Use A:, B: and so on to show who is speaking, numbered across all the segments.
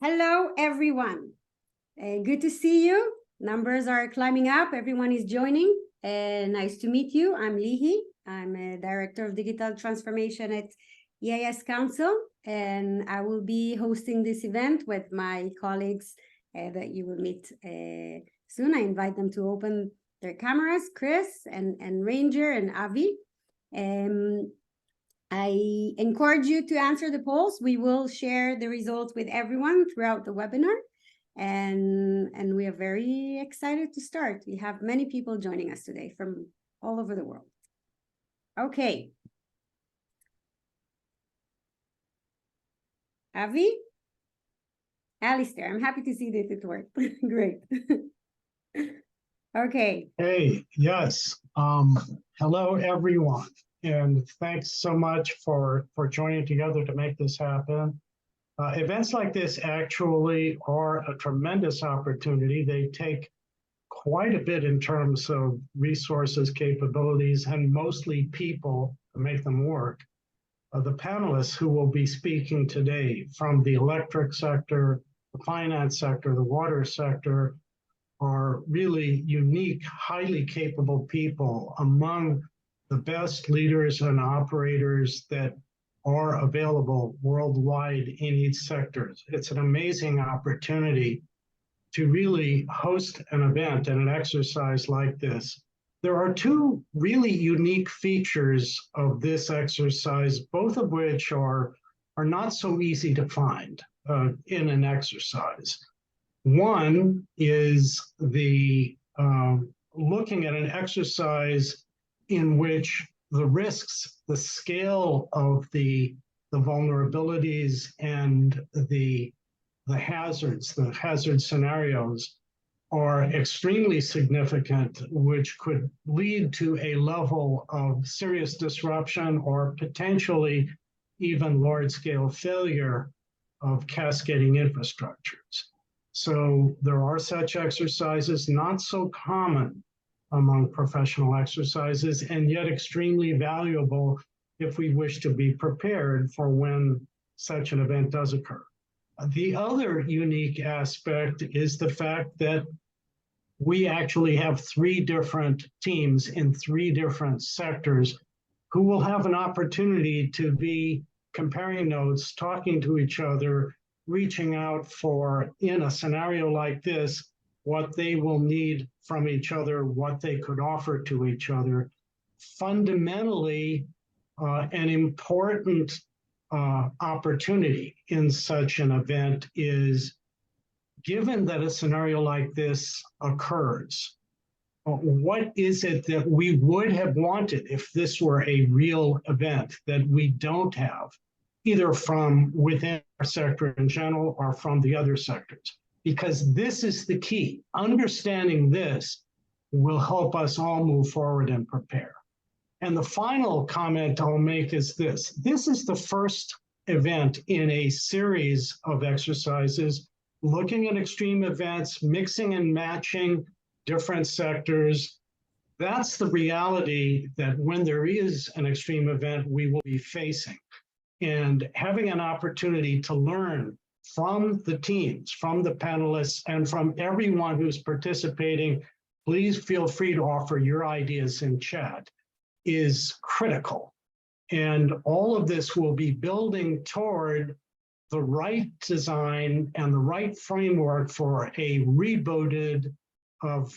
A: Hello, everyone. Good to see you. Numbers are climbing up. Everyone is joining. Nice to meet you. I'm Lihi. I'm a Director of Digital Transformation at EIS Council, and I will be hosting this event with my colleagues that you will meet soon. I invite them to open their cameras, Chris and Ranger and Avi. I encourage you to answer the polls. We will share the results with everyone throughout the webinar. And we are very excited to start. We have many people joining us today from all over the world. Okay. Avi? Alistair, I'm happy to see that it worked. Great. Okay.
B: Hey, yes. Hello, everyone. And thanks so much for joining together to make this happen. Events like this actually are a tremendous opportunity. They take quite a bit in terms of resources, capabilities, and mostly people to make them work. The panelists who will be speaking today from the electric sector, the finance sector, the water sector, are really unique, highly capable people among the best leaders and operators that are available worldwide in each sector. It's an amazing opportunity to really host an event and an exercise like this. There are two really unique features of this exercise, both of which are not so easy to find in an exercise. One is the looking at an exercise in which the risks, the scale of the vulnerabilities and the hazard scenarios are extremely significant, which could lead to a level of serious disruption or potentially even large-scale failure of cascading infrastructures. So there are such exercises, not so common among professional exercises, and yet extremely valuable if we wish to be prepared for when such an event does occur. The other unique aspect is the fact that we actually have 3 different teams in 3 different sectors who will have an opportunity to be comparing notes, talking to each other, reaching out for, in a scenario like this, what they will need from each other, what they could offer to each other. Fundamentally, an important opportunity in such an event is, given that a scenario like this occurs, what is it that we would have wanted if this were a real event that we don't have, either from within our sector in general or from the other sectors? Because this is the key. Understanding this will help us all move forward and prepare. And the final comment I'll make is this. This is the first event in a series of exercises looking at extreme events, mixing and matching different sectors. That's the reality that when there is an extreme event, we will be facing. And having an opportunity to learn from the teams, from the panelists, and from everyone who's participating, please feel free to offer your ideas in chat, is critical. And all of this will be building toward the right design and the right framework for a rebooted,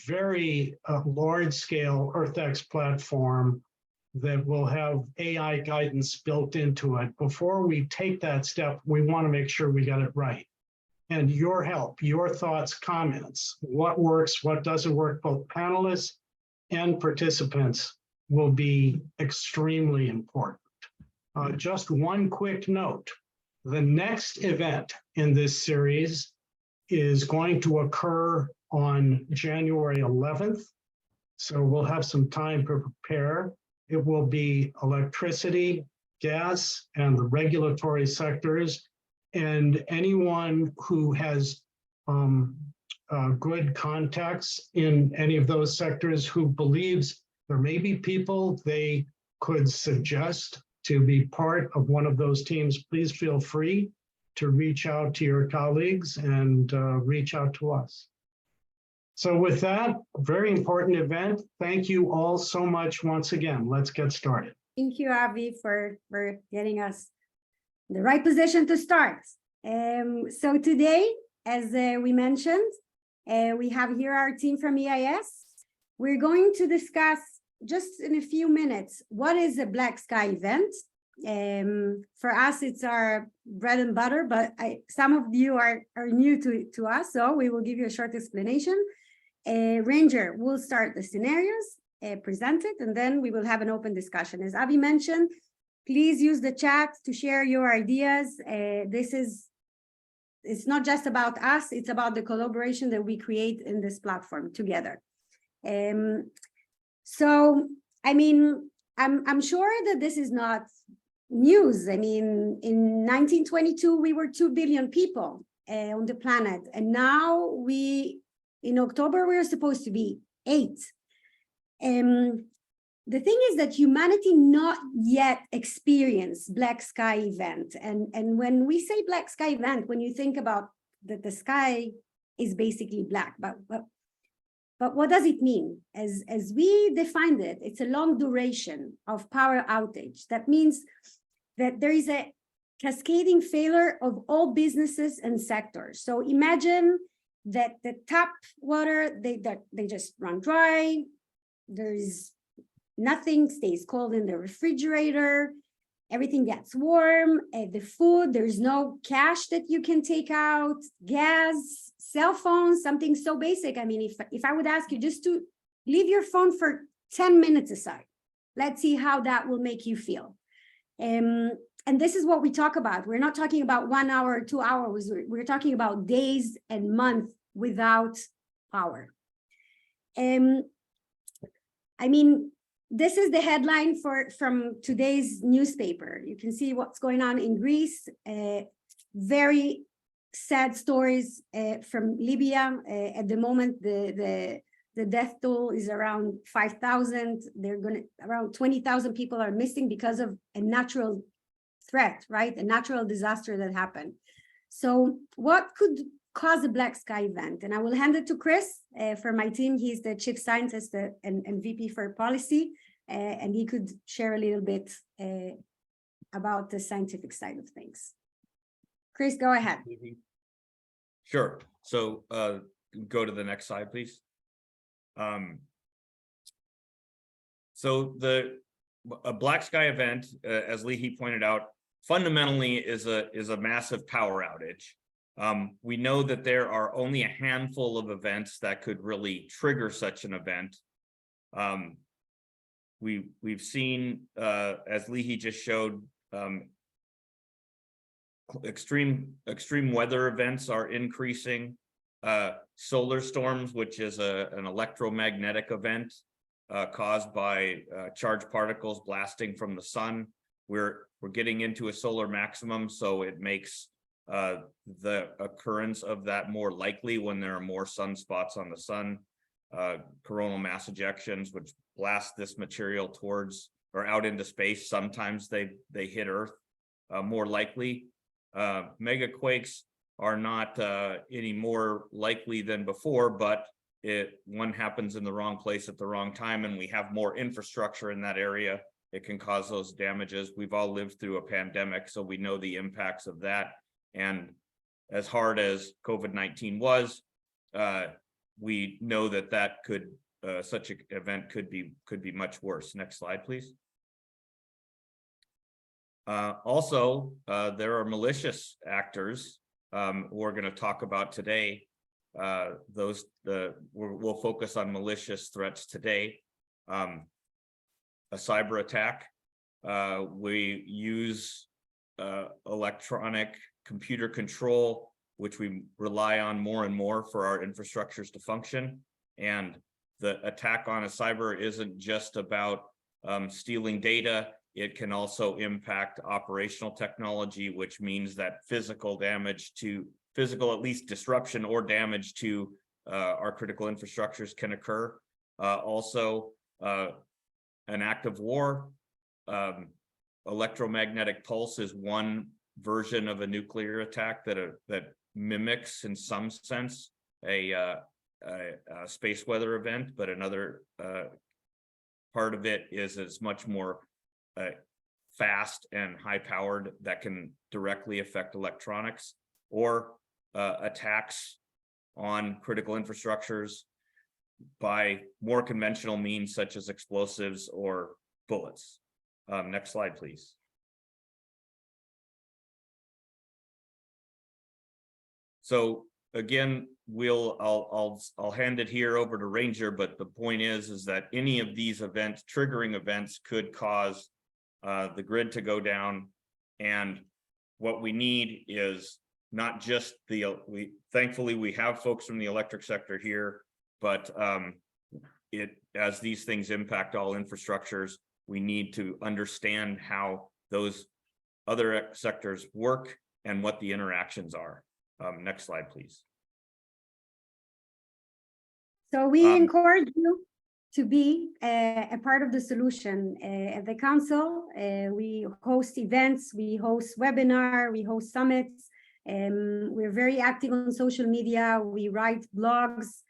B: very large-scale EarthX platform that will have AI guidance built into it. Before we take that step, we want to make sure we got it right. And your help, your thoughts, comments, what works, what doesn't work, both panelists and participants will be extremely important. Just one quick note. The next event in this series is going to occur on January 11th. So we'll have some time to prepare. It will be electricity, gas, and the regulatory sectors. And anyone who has good contacts in any of those sectors who believes there may be people they could suggest to be part of one of those teams, please feel free to reach out to your colleagues and reach out to us. So with that, very important event. Thank you all so much once again. Let's get started.
A: Thank you, Avi, for getting us in the right position to start. So today, as we mentioned, we have here our team from EIS. We're going to discuss just in a few minutes, what is a Black Sky event? For us, it's our bread and butter, but some of you are new to us, so we will give you a short explanation. Ranger will start the scenarios, present it, and then we will have an open discussion. As Avi mentioned, please use the chat to share your ideas. It's not just about us, it's about the collaboration that we create in this platform together. So, I mean, I'm sure that this is not news. I mean, in 1922, we were 2 billion people on the planet, and now in October, we're supposed to be 8. The thing is that humanity not yet experienced Black Sky event. And when we say Black Sky event, when you think about that the sky is basically black, but what does it mean? As we defined it, it's a long duration of power outage. That means that there is a cascading failure of all businesses and sectors. So imagine that the tap water, they just run dry. There's nothing stays cold in the refrigerator. Everything gets warm. The food, there's no cash that you can take out. Gas, cell phones, something so basic. I mean, if I would ask you just to leave your phone for 10 minutes aside, let's see how that will make you feel. And this is what we talk about. We're not talking about 1 hour, 2 hours. We're talking about days and months without power. I mean, this is the headline from today's newspaper. You can see what's going on in Greece. Very sad stories from Libya. At the moment, the death toll is around 5,000. Around 20,000 people are missing because of a natural threat, right? A natural disaster that happened. So what could cause a Black Sky event? And I will hand it to Chris for my team. He's the chief scientist and VP for policy, and he could share a little bit about the scientific side of things. Chris, go ahead.
C: Sure. So go to the next slide, please. So a Black Sky event, as Leahy pointed out, fundamentally is a massive power outage. We know that there are only a handful of events that could really trigger such an event. We've seen, as Leahy just showed, extreme weather events are increasing. Solar storms, which is an electromagnetic event caused by charged particles blasting from the sun. We're getting into a solar maximum, so it makes the occurrence of that more likely when there are more sunspots on the sun. Coronal mass ejections, which blast this material towards or out into space. Sometimes they hit Earth more likely. Megaquakes are not any more likely than before, but one happens in the wrong place at the wrong time, and we have more infrastructure in that area. It can cause those damages. We've all lived through a pandemic, so we know the impacts of that. And as hard as COVID-19 was, we know that could such an event could be much worse. Next slide, please. Also, there are malicious actors we're going to talk about today. We'll focus on malicious threats today. A cyber attack. We use electronic computer control, which we rely on more and more for our infrastructures to function. And the attack on a cyber isn't just about stealing data. It can also impact operational technology, which means that physical, at least disruption or damage to our critical infrastructures can occur. Also, an act of war. Electromagnetic pulse is one version of a nuclear attack that mimics in some sense a space weather event, but another part of it is it's much more fast and high powered that can directly affect electronics, or attacks on critical infrastructures by more conventional means such as explosives or bullets. Next slide, please. So again, I'll hand it here over to Ranger, but the point is that any of these events, triggering events, could cause the grid to go down. And what we need is not just thankfully we have folks from the electric sector here, but as these things impact all infrastructures, we need to understand how those other sectors work and what the interactions are. Next slide, please.
A: So we encourage you to be a part of the solution. At the council, we host events, we host webinar, we host summits. We're very active on social media. We write blogs.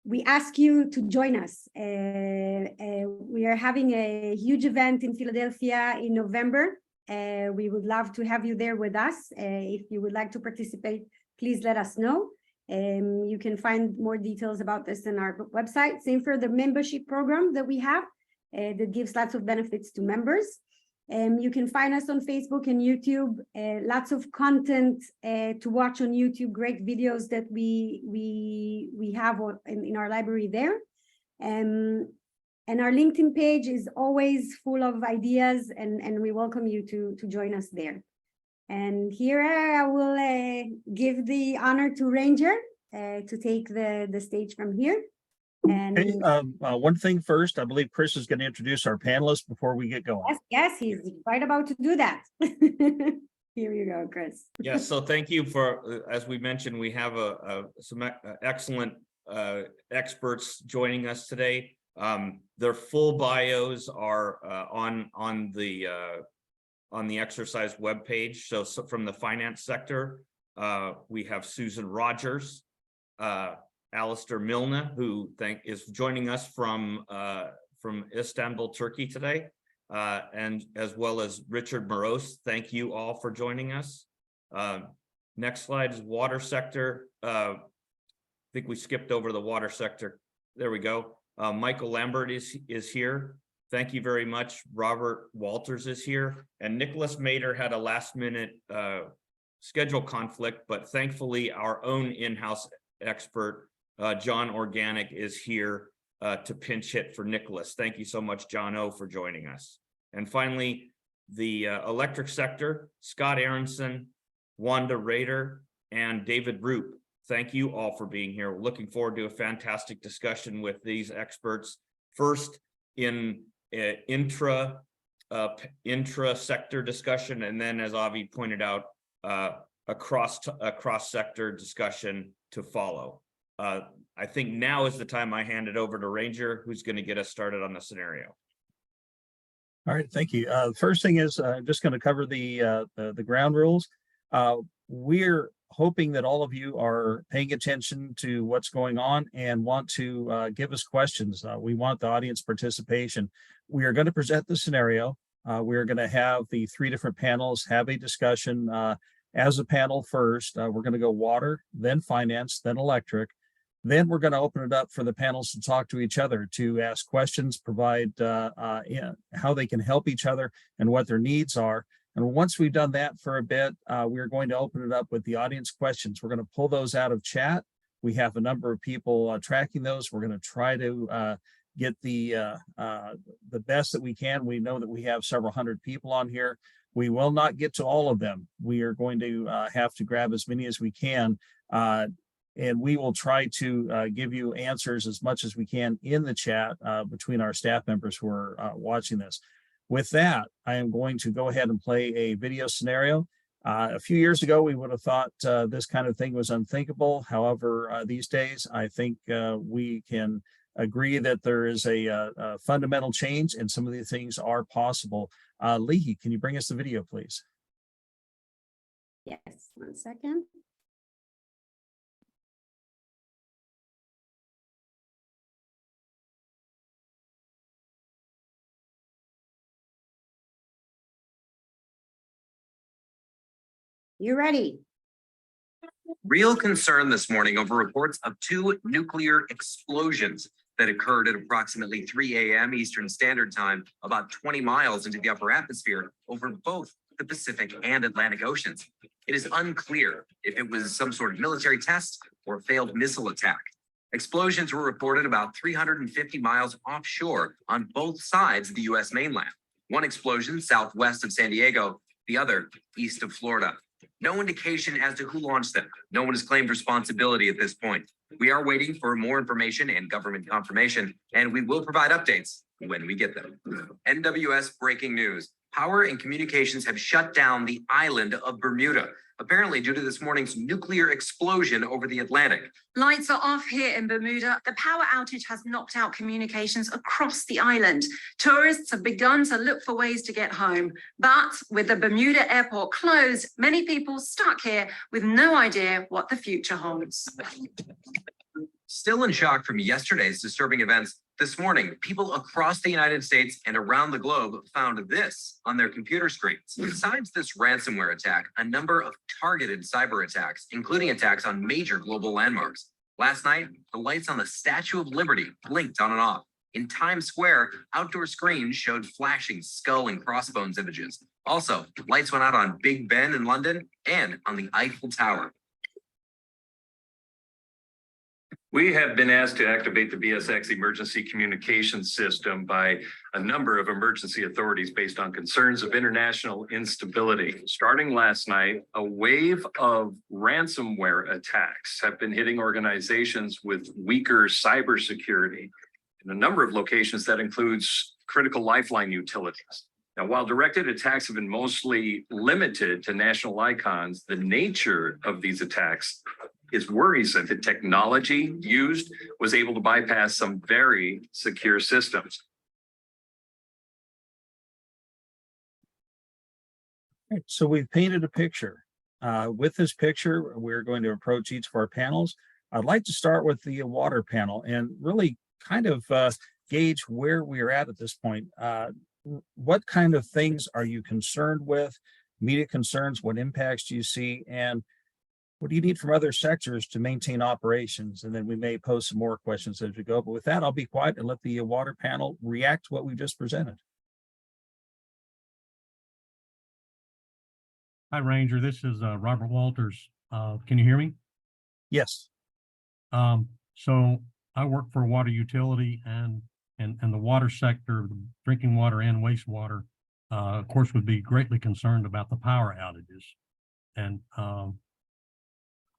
A: We ask you to join us. We are having a huge event in Philadelphia in November. We would love to have you there with us. If you would like to participate, please let us know. You can find more details about this on our website. Same for the membership program that we have that gives lots of benefits to members. You can find us on Facebook and YouTube. Lots of content to watch on YouTube. Great videos that we have in our library there. And our LinkedIn page is always full of ideas, and we welcome you to join us there. And here I will give the honor to Ranger to take the stage from here. And
D: hey, one thing first, I believe Chris is going to introduce our panelists before we get going.
A: Yes, he's right about to do that. Here you go, Chris.
C: Yes, so thank you for, as we mentioned, we have some excellent experts joining us today. Their full bios are on the exercise webpage. So from the finance sector, we have Susan Rogers, Alistair Milne, who is joining us from Istanbul, Turkey today, and as well as Richard Moros. Thank you all for joining us. Next slide is water sector. I think we skipped over the water sector. There we go. Michael Lambert is here. Thank you very much. Robert Walters is here, and Nicholas Mader had a last-minute schedule conflict, but thankfully our own in-house expert, John Organic, is here to pinch hit for Nicholas. Thank you so much, John O, for joining us. And finally, the electric sector, Scott Aronson, Wanda Rader, and David Roop. Thank you all for being here. We're looking forward to a fantastic discussion with these experts. First in intra sector discussion, and then, as Avi pointed out, a cross sector discussion to follow. I think now is the time I hand it over to Ranger, who's going to get us started on the scenario.
D: All right, thank you. First thing is I'm just going to cover the ground rules. We're hoping that all of you are paying attention to what's going on and want to give us questions. We want the audience participation. We are going to present the scenario. We're going to have the three different panels have a discussion. As a panel first, we're going to go water, then finance, then electric. Then we're going to open it up for the panels to talk to each other, to ask questions, provide how they can help each other and what their needs are. And once we've done that for a bit, we're going to open it up with the audience questions. We're going to pull those out of chat. We have a number of people tracking those. We're going to try to get the best that we can. We know that we have several hundred people on here. We will not get to all of them. We are going to have to grab as many as we can. And we will try to give you answers as much as we can in the chat between our staff members who are watching this. With that, I am going to go ahead and play a video scenario. A few years ago, we would have thought this kind of thing was unthinkable. However, these days, I think we can agree that there is a fundamental change and some of these things are possible. Leahy, can you bring us the video, please?
A: Just 1 second. You ready?
E: Real concern this morning over reports of 2 nuclear explosions that occurred at approximately 3 a.m. Eastern Standard Time, about 20 miles into the upper atmosphere over both the Pacific and Atlantic Oceans. It is unclear if it was some sort of military test or failed missile attack. Explosions were reported about 350 miles offshore on both sides of the U.S. mainland. One explosion southwest of San Diego, the other east of Florida. No indication as to who launched them. No one has claimed responsibility at this point. We are waiting for more information and government confirmation, and we will provide updates when we get them. NWS breaking news. Power and communications have shut down the island of Bermuda, apparently due to this morning's nuclear explosion over the Atlantic.
F: Lights are off here in Bermuda. The power outage has knocked out communications across the island. Tourists have begun to look for ways to get home. But with the Bermuda airport closed, many people stuck here with no idea what the future holds.
E: Still in shock from yesterday's disturbing events, this morning, people across the United States and around the globe found this on their computer screens. Besides this ransomware attack, a number of targeted cyber attacks, including attacks on major global landmarks. Last night, the lights on the Statue of Liberty blinked on and off. In Times Square, outdoor screens showed flashing skull and crossbones images. Also, lights went out on Big Ben in London and on the Eiffel Tower.
G: We have been asked to activate the BSX emergency communications system by a number of emergency authorities based on concerns of international instability. Starting last night, a wave of ransomware attacks have been hitting organizations with weaker cybersecurity in a number of locations that includes critical lifeline utilities. Now, while directed attacks have been mostly limited to national icons, the nature of these attacks is worrisome. The technology used was able to bypass some very secure systems.
D: Right, so we've painted a picture. With this picture, we're going to approach each of our panels. I'd like to start with the water panel and really kind of gauge where we are at this point. What kind of things are you concerned with? Immediate concerns, what impacts do you see? And what do you need from other sectors to maintain operations? And then we may pose some more questions as we go. But with that, I'll be quiet and let the water panel react to what we just presented.
H: Hi, Ranger. This is Robert Walters. Can you hear me?
D: Yes.
H: So I work for a water utility and the water sector, the drinking water and wastewater, of course, would be greatly concerned about the power outages. And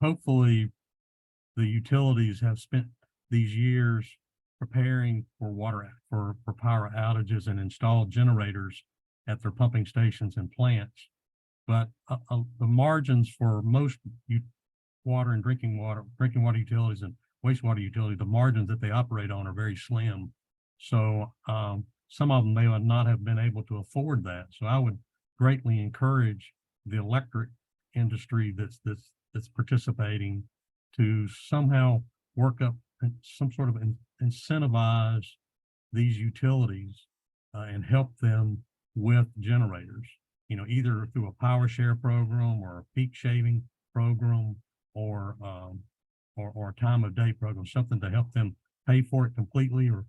H: hopefully the utilities have spent these years preparing for power outages and installed generators at their pumping stations and plants. But the margins for most water and drinking water utilities and wastewater utilities, the margins that they operate on are very slim. So some of them may not have been able to afford that. So I would greatly encourage the electric industry that's participating to somehow work up some sort of incentivize these utilities and help them with generators, you know, either through a power share program or a peak shaving program or a time of day program, something to help them pay for it completely or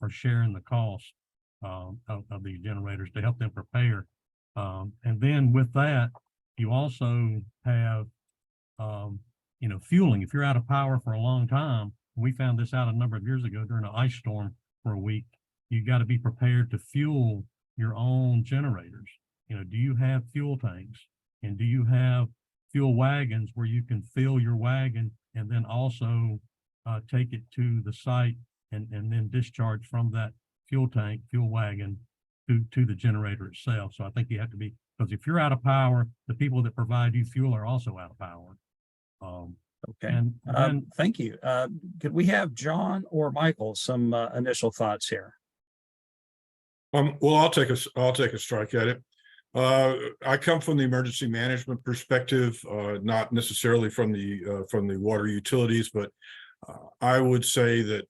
H: sharing the cost of these generators to help them prepare. And then with that, you also have, you know, fueling. If you're out of power for a long time, we found this out a number of years ago during an ice storm for a week, you got to be prepared to fuel your own generators. You know, do you have fuel tanks? And do you have fuel wagons where you can fill your wagon and then also take it to the site and then discharge from that fuel tank, fuel wagon to the generator itself? So I think you have to be, because if you're out of power, the people that provide you fuel are also out of power.
D: Okay. And thank you. Could we have John or Michael some initial thoughts here?
I: Well, I'll take a strike at it. I come from the emergency management perspective, not necessarily from the water utilities, but I would say that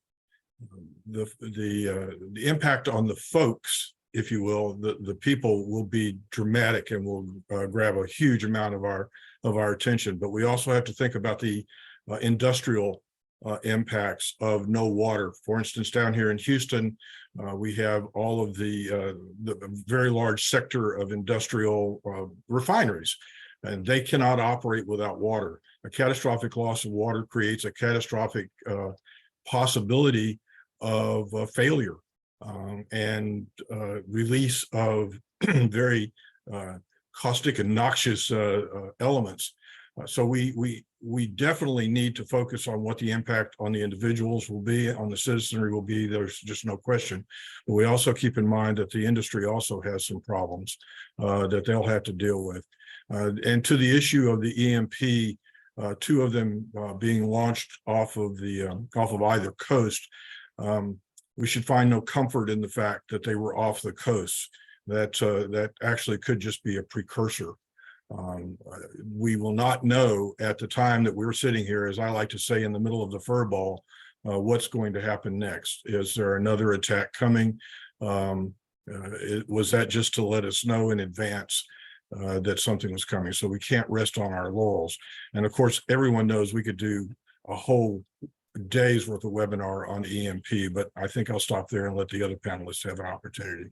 I: the impact on the folks, if you will, the people will be dramatic and will grab a huge amount of our attention. But we also have to think about the industrial impacts of no water. For instance, down here in Houston, we have all of the very large sector of industrial refineries, and they cannot operate without water. A catastrophic loss of water creates a catastrophic possibility of failure and release of very caustic and noxious elements. So we definitely need to focus on what the impact on the individuals will be, on the citizenry will be. There's just no question. But we also keep in mind that the industry also has some problems that they'll have to deal with. And to the issue of the EMP, two of them being launched off of either coast, we should find no comfort in the fact that they were off the coast. That actually could just be a precursor. We will not know at the time that we're sitting here, as I like to say, in the middle of the fur ball, what's going to happen next. Is there another attack coming? Was that just to let us know in advance that something was coming? So we can't rest on our laurels. And of course, everyone knows we could do a whole day's worth of webinar on EMP, but I think I'll stop there and let the other panelists have an opportunity.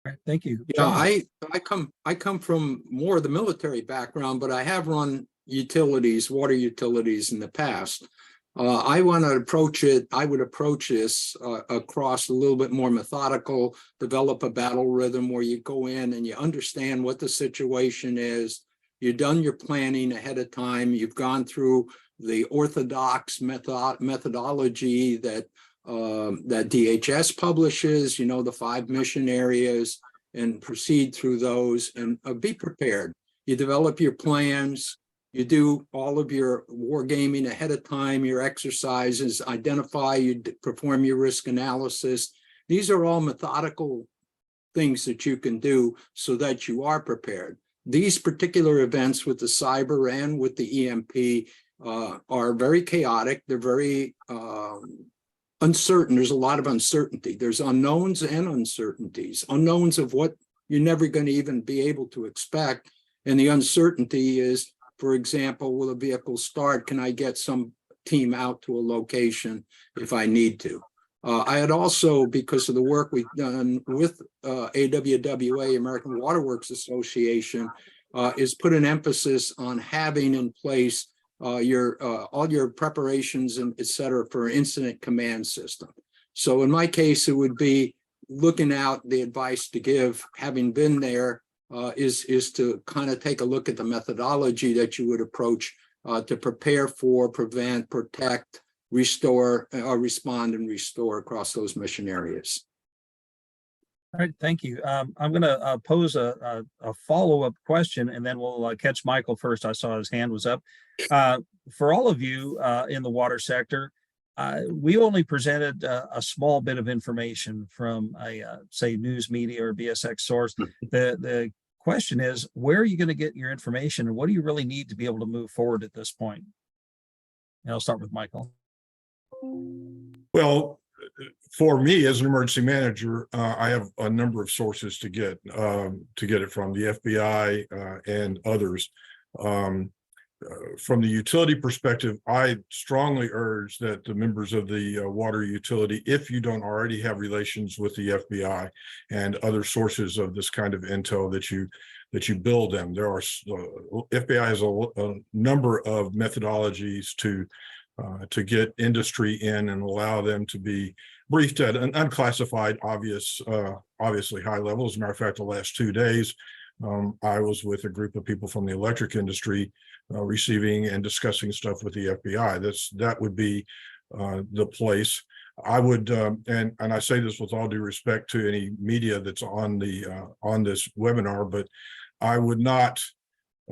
D: All right, thank you.
J: Yeah,
D: John.
J: I come from more of the military background, but I have run utilities, water utilities in the past. I want to approach it. I would approach this across a little bit more methodical, develop a battle rhythm where you go in and you understand what the situation is. You've done your planning ahead of time. You've gone through the orthodox methodology that DHS publishes, you know, the 5 mission areas, and proceed through those and be prepared. You develop your plans, you do all of your war gaming ahead of time, your exercises, identify, you perform your risk analysis. These are all methodical things that you can do so that you are prepared. These particular events with the cyber and with the EMP are very chaotic. They're very uncertain. There's a lot of uncertainty. There's unknowns and uncertainties. Unknowns of what you're never going to even be able to expect. And the uncertainty is, for example, will a vehicle start? Can I get some team out to a location if I need to? I had also, because of the work we've done with AWWA, American Water Works Association, is put an emphasis on having in place all your preparations and et cetera for an incident command system. So in my case, it would be looking out. The advice to give, having been there, is to kind of take a look at the methodology that you would approach to prepare for, prevent, protect, restore, respond and restore across those mission areas.
D: All right, thank you. I'm going to pose a follow-up question, and then we'll catch Michael first. I saw his hand was up. For all of you in the water sector, we only presented a small bit of information from a, say, news media or BSX source. The question is, where are you going to get your information, and what do you really need to be able to move forward at this point? And I'll start with Michael.
I: Well, for me as an emergency manager, I have a number of sources to get it from, the FBI and others. From the utility perspective, I strongly urge that the members of the water utility, if you don't already have relations with the FBI and other sources of this kind of intel, that you build them. There are FBI has a number of methodologies to get industry in and allow them to be briefed at an unclassified, obviously high level. As a matter of fact, the last 2 days, I was with a group of people from the electric industry receiving and discussing stuff with the FBI. That would be the place. I would, and I say this with all due respect to any media that's on this webinar, but I would not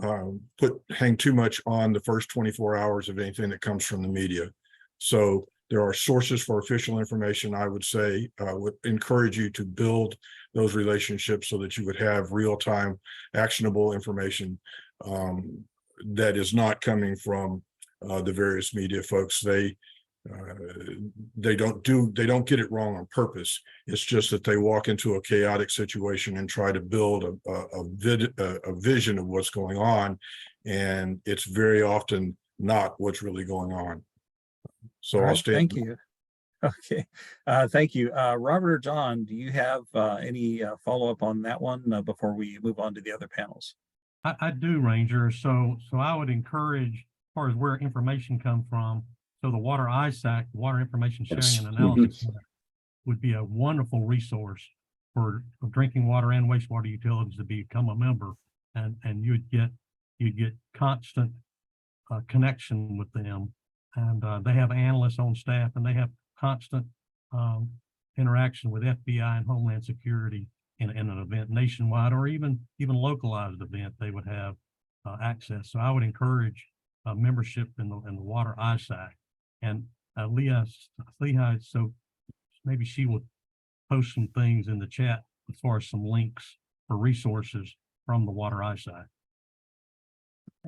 I: hang too much on the first 24 hours of anything that comes from the media. So there are sources for official information. I would say, would encourage you to build those relationships so that you would have real-time actionable information that is not coming from the various media folks. They don't get it wrong on purpose. It's just that they walk into a chaotic situation and try to build a vision of what's going on, and it's very often not what's really going on. So
D: All
I: I'll
D: right,
I: stay.
D: thank you. Okay, thank you. Robert or John, do you have any follow-up on that one before we move on to the other panels?
H: I do, Ranger. So I would encourage, as far as where information comes from, so the Water ISAC, Water Information Sharing and Analysis Center, would be a wonderful resource for drinking water and wastewater utilities to become a member, and you'd get constant connection with them, and they have analysts on staff, and they have constant interaction with FBI and Homeland Security in an event nationwide or even localized event. They would have access. So I would encourage membership in the Water ISAC. And Leah, so maybe she will post some things in the chat as far as some links for resources from the Water ISAC.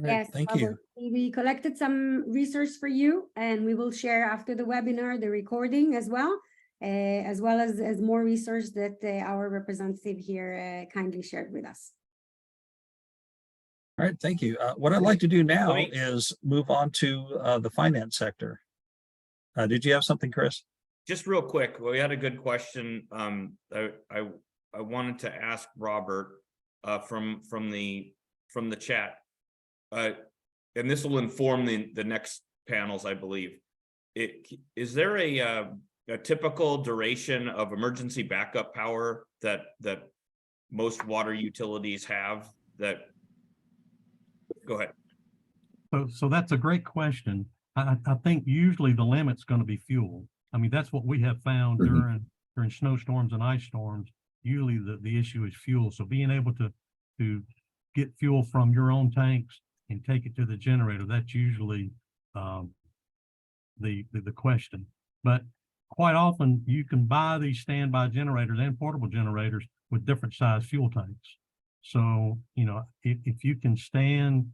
A: Yes,
D: thank you.
A: We collected some research for you, and we will share after the webinar the recording as well as more research that our representative here kindly shared with us.
D: All right, thank you. What I'd like to do now is move on to the finance sector. Did you have something, Chris?
C: Just real quick, we had a good question. I wanted to ask Robert from the chat, and this will inform the next panels, I believe. Is there a typical duration of emergency backup power that most water utilities have? Go ahead.
H: So that's a great question. I think usually the limit's going to be fuel. I mean, that's what we have found during snowstorms and ice storms. Usually the issue is fuel. So being able to get fuel from your own tanks and take it to the generator, that's usually the question. But quite often you can buy these standby generators and portable generators with different size fuel tanks. So, you know, if you can stand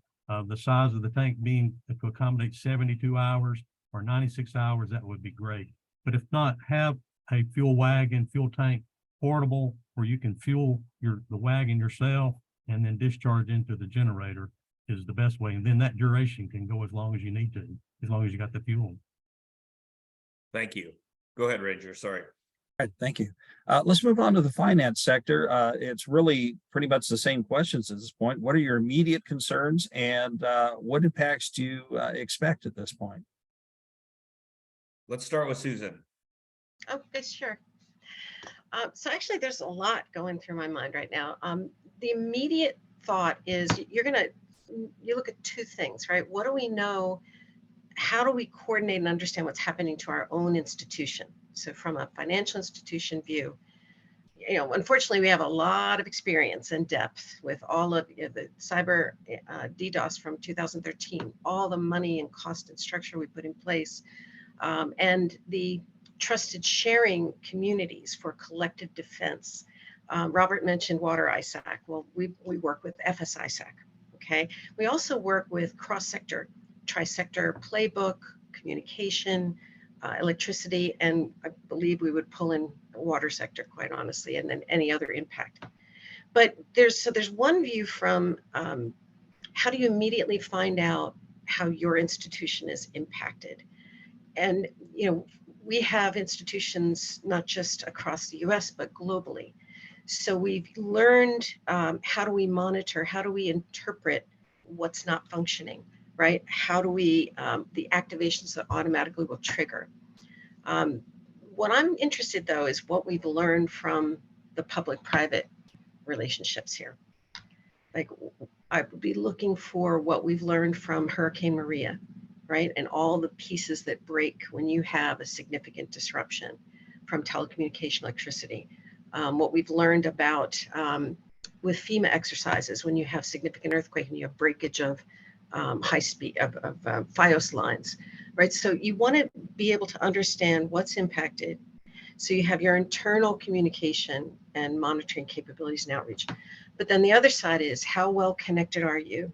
H: the size of the tank being to accommodate 72 hours or 96 hours, that would be great. But if not, have a fuel wagon, fuel tank portable where you can fuel the wagon yourself and then discharge into the generator is the best way. And then that duration can go as long as you need to, as long as you got the fuel.
C: Thank you. Go ahead, Ranger. Sorry.
D: All right, thank you. Let's move on to the finance sector. It's really pretty much the same questions at this point. What are your immediate concerns, and what impacts do you expect at this point?
C: Let's start with Susan.
K: Okay, sure. So actually, there's a lot going through my mind right now. The immediate thought is you look at two things, right? What do we know? How do we coordinate and understand what's happening to our own institution? So from a financial institution view, you know, unfortunately, we have a lot of experience and depth with all of the cyber DDoS from 2013, all the money and cost and structure we put in place, and the trusted sharing communities for collective defense. Robert mentioned Water ISAC. Well, we work with FSISAC, okay? We also work with cross-sector, tri-sector playbook, communication, electricity, and I believe we would pull in the water sector, quite honestly, and then any other impact. But there's one view from how do you immediately find out how your institution is impacted? And, you know, we have institutions not just across the US, but globally. So we've learned how do we monitor, how do we interpret what's not functioning, right? How do we, the activations that automatically will trigger. What I'm interested though is what we've learned from the public-private relationships here. Like I would be looking for what we've learned from Hurricane Maria, right? And all the pieces that break when you have a significant disruption from telecommunication, electricity. What we've learned about with FEMA exercises, when you have significant earthquake and you have breakage of high speed of FiOS lines, right? So you want to be able to understand what's impacted. So you have your internal communication and monitoring capabilities and outreach. But then the other side is, how well connected are you?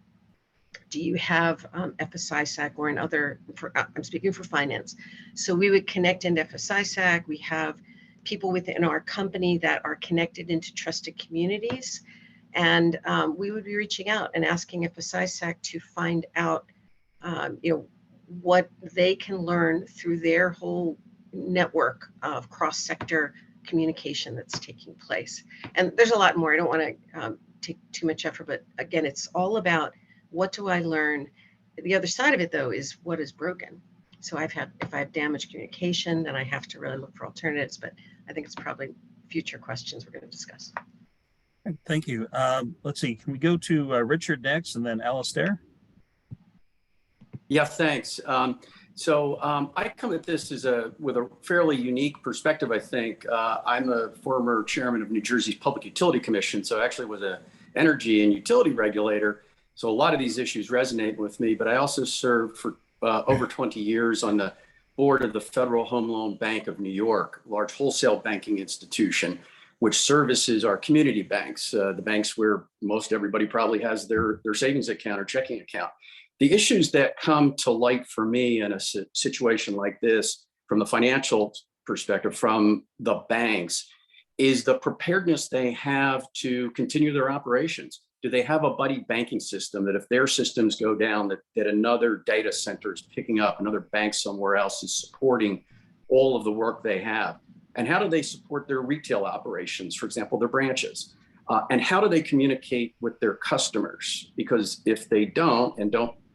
K: Do you have FSISAC or another, I'm speaking for finance. So we would connect into FSISAC. We have people within our company that are connected into trusted communities. And we would be reaching out and asking FSISAC to find out, what they can learn through their whole network of cross-sector communication that's taking place. And there's a lot more. I don't want to take too much effort, but again, it's all about, what do I learn? The other side of it, though, is what is broken. So if I have damaged communication, then I have to really look for alternatives. But I think it's probably future questions we're going to discuss.
D: Thank you. Let's see. Can we go to Richard next, and then Alistair?
L: Yeah, thanks. I come at this with a fairly unique perspective, I think. I'm a former chairman of New Jersey's Public Utility Commission, so I actually was an energy and utility regulator. So a lot of these issues resonate with me, but I also served for over 20 years on the board of the Federal Home Loan Bank of New York, a large wholesale banking institution, which services our community banks, the banks where most everybody probably has their savings account or checking account. The issues that come to light for me in a situation like this, from the financial perspective, from the banks, is the preparedness they have to continue their operations. Do they have a buddy banking system that if their systems go down, that another data center is picking up, another bank somewhere else is supporting all of the work they have? And how do they support their retail operations, for example, their branches? And how do they communicate with their customers? Because if they don't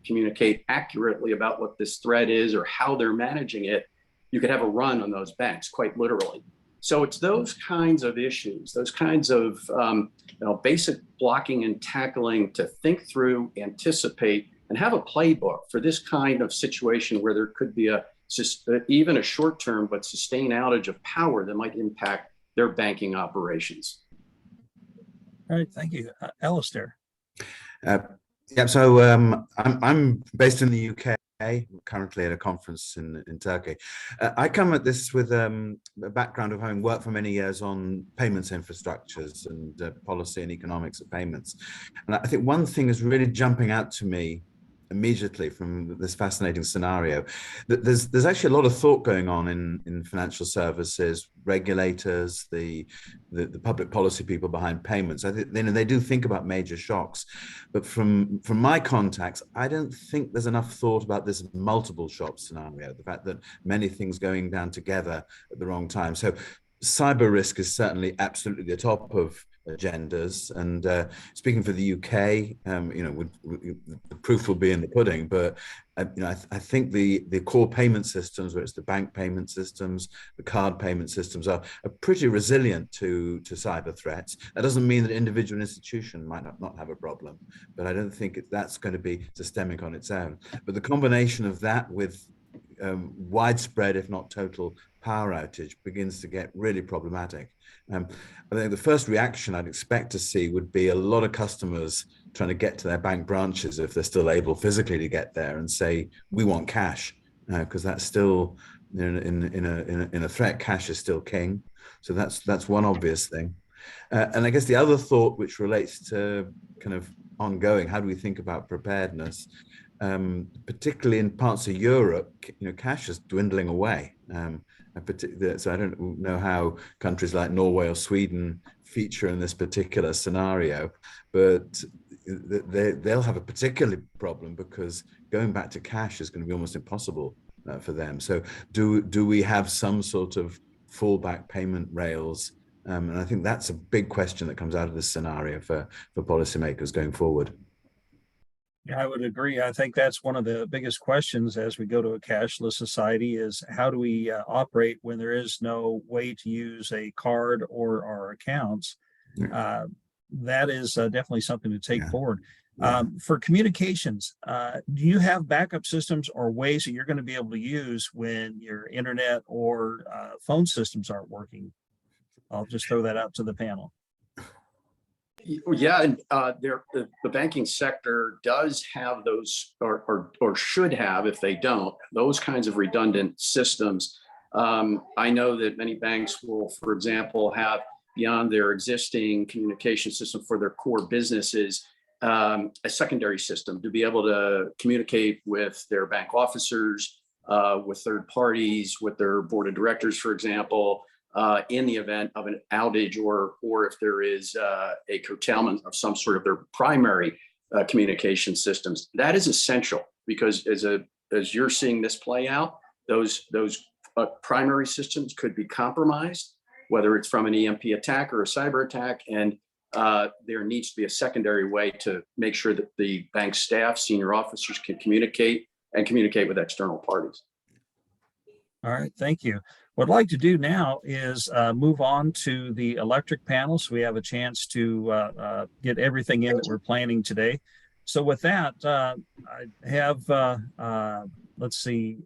L: communicate accurately about what this threat is or how they're managing it, you could have a run on those banks, quite literally. So it's those kinds of issues, those kinds of basic blocking and tackling to think through, anticipate, and have a playbook for this kind of situation where there could be even a short-term but sustained outage of power that might impact their banking operations.
D: All right, thank you. Alistair.
M: So I'm based in the UK, currently at a conference in Turkey. I come at this with a background of having worked for many years on payments infrastructures and policy and economics of payments. And I think one thing is really jumping out to me immediately from this fascinating scenario, that there's actually a lot of thought going on in financial services, regulators, the public policy people behind payments. I think they do think about major shocks, but from my contacts, I don't think there's enough thought about this multiple shock scenario, the fact that many things going down together at the wrong time. So cyber risk is certainly absolutely the top of agendas, and speaking for the UK, the proof will be in the pudding, but I think the core payment systems, whether it's the bank payment systems, the card payment systems, are pretty resilient to cyber threats. That doesn't mean that individual institution might not have a problem, but I don't think that's going to be systemic on its own. But the combination of that with widespread, if not total, power outage begins to get really problematic. I think the first reaction I'd expect to see would be a lot of customers trying to get to their bank branches, if they're still able physically to get there, and say, we want cash, because that's still in a threat, cash is still king. So that's one obvious thing. And I guess the other thought, which relates to kind of ongoing, how do we think about preparedness? Particularly in parts of Europe, cash is dwindling away. So I don't know how countries like Norway or Sweden feature in this particular scenario, but they'll have a particular problem because going back to cash is going to be almost impossible for them. So do we have some sort of fallback payment rails? And I think that's a big question that comes out of this scenario for policymakers going forward.
D: Yeah, I would agree. I think that's one of the biggest questions as we go to a cashless society is how do we operate when there is no way to use a card or our accounts? That is definitely something to take forward. For communications, do you have backup systems or ways that you're going to be able to use when your internet or phone systems aren't working? I'll just throw that out to the panel.
L: Yeah, and the banking sector does have those, or should have, if they don't, those kinds of redundant systems. I know that many banks will, for example, have beyond their existing communication system for their core businesses, a secondary system to be able to communicate with their bank officers, with third parties, with their board of directors, for example, in the event of an outage or if there is a curtailment of some sort of their primary communication systems. That is essential because as you're seeing this play out, those primary systems could be compromised, whether it's from an EMP attack or a cyber attack, and there needs to be a secondary way to make sure that the bank staff, senior officers can communicate with external parties.
D: All right, thank you. What I'd like to do now is move on to the electric panel, so we have a chance to get everything in that we're planning today. So with that, I have, let's see,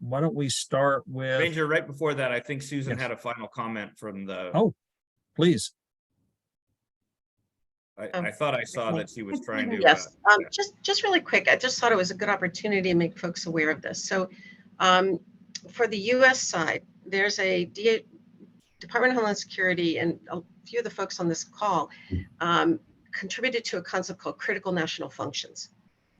D: why don't we start with...
C: Ranger, right before that, I think Susan had a final comment from the...
D: Oh, please.
C: I thought I saw that she was trying to...
K: Yes, just really quick, I just thought it was a good opportunity to make folks aware of this. So for the US side, there's a Department of Homeland Security, and a few of the folks on this call contributed to a concept called critical national functions.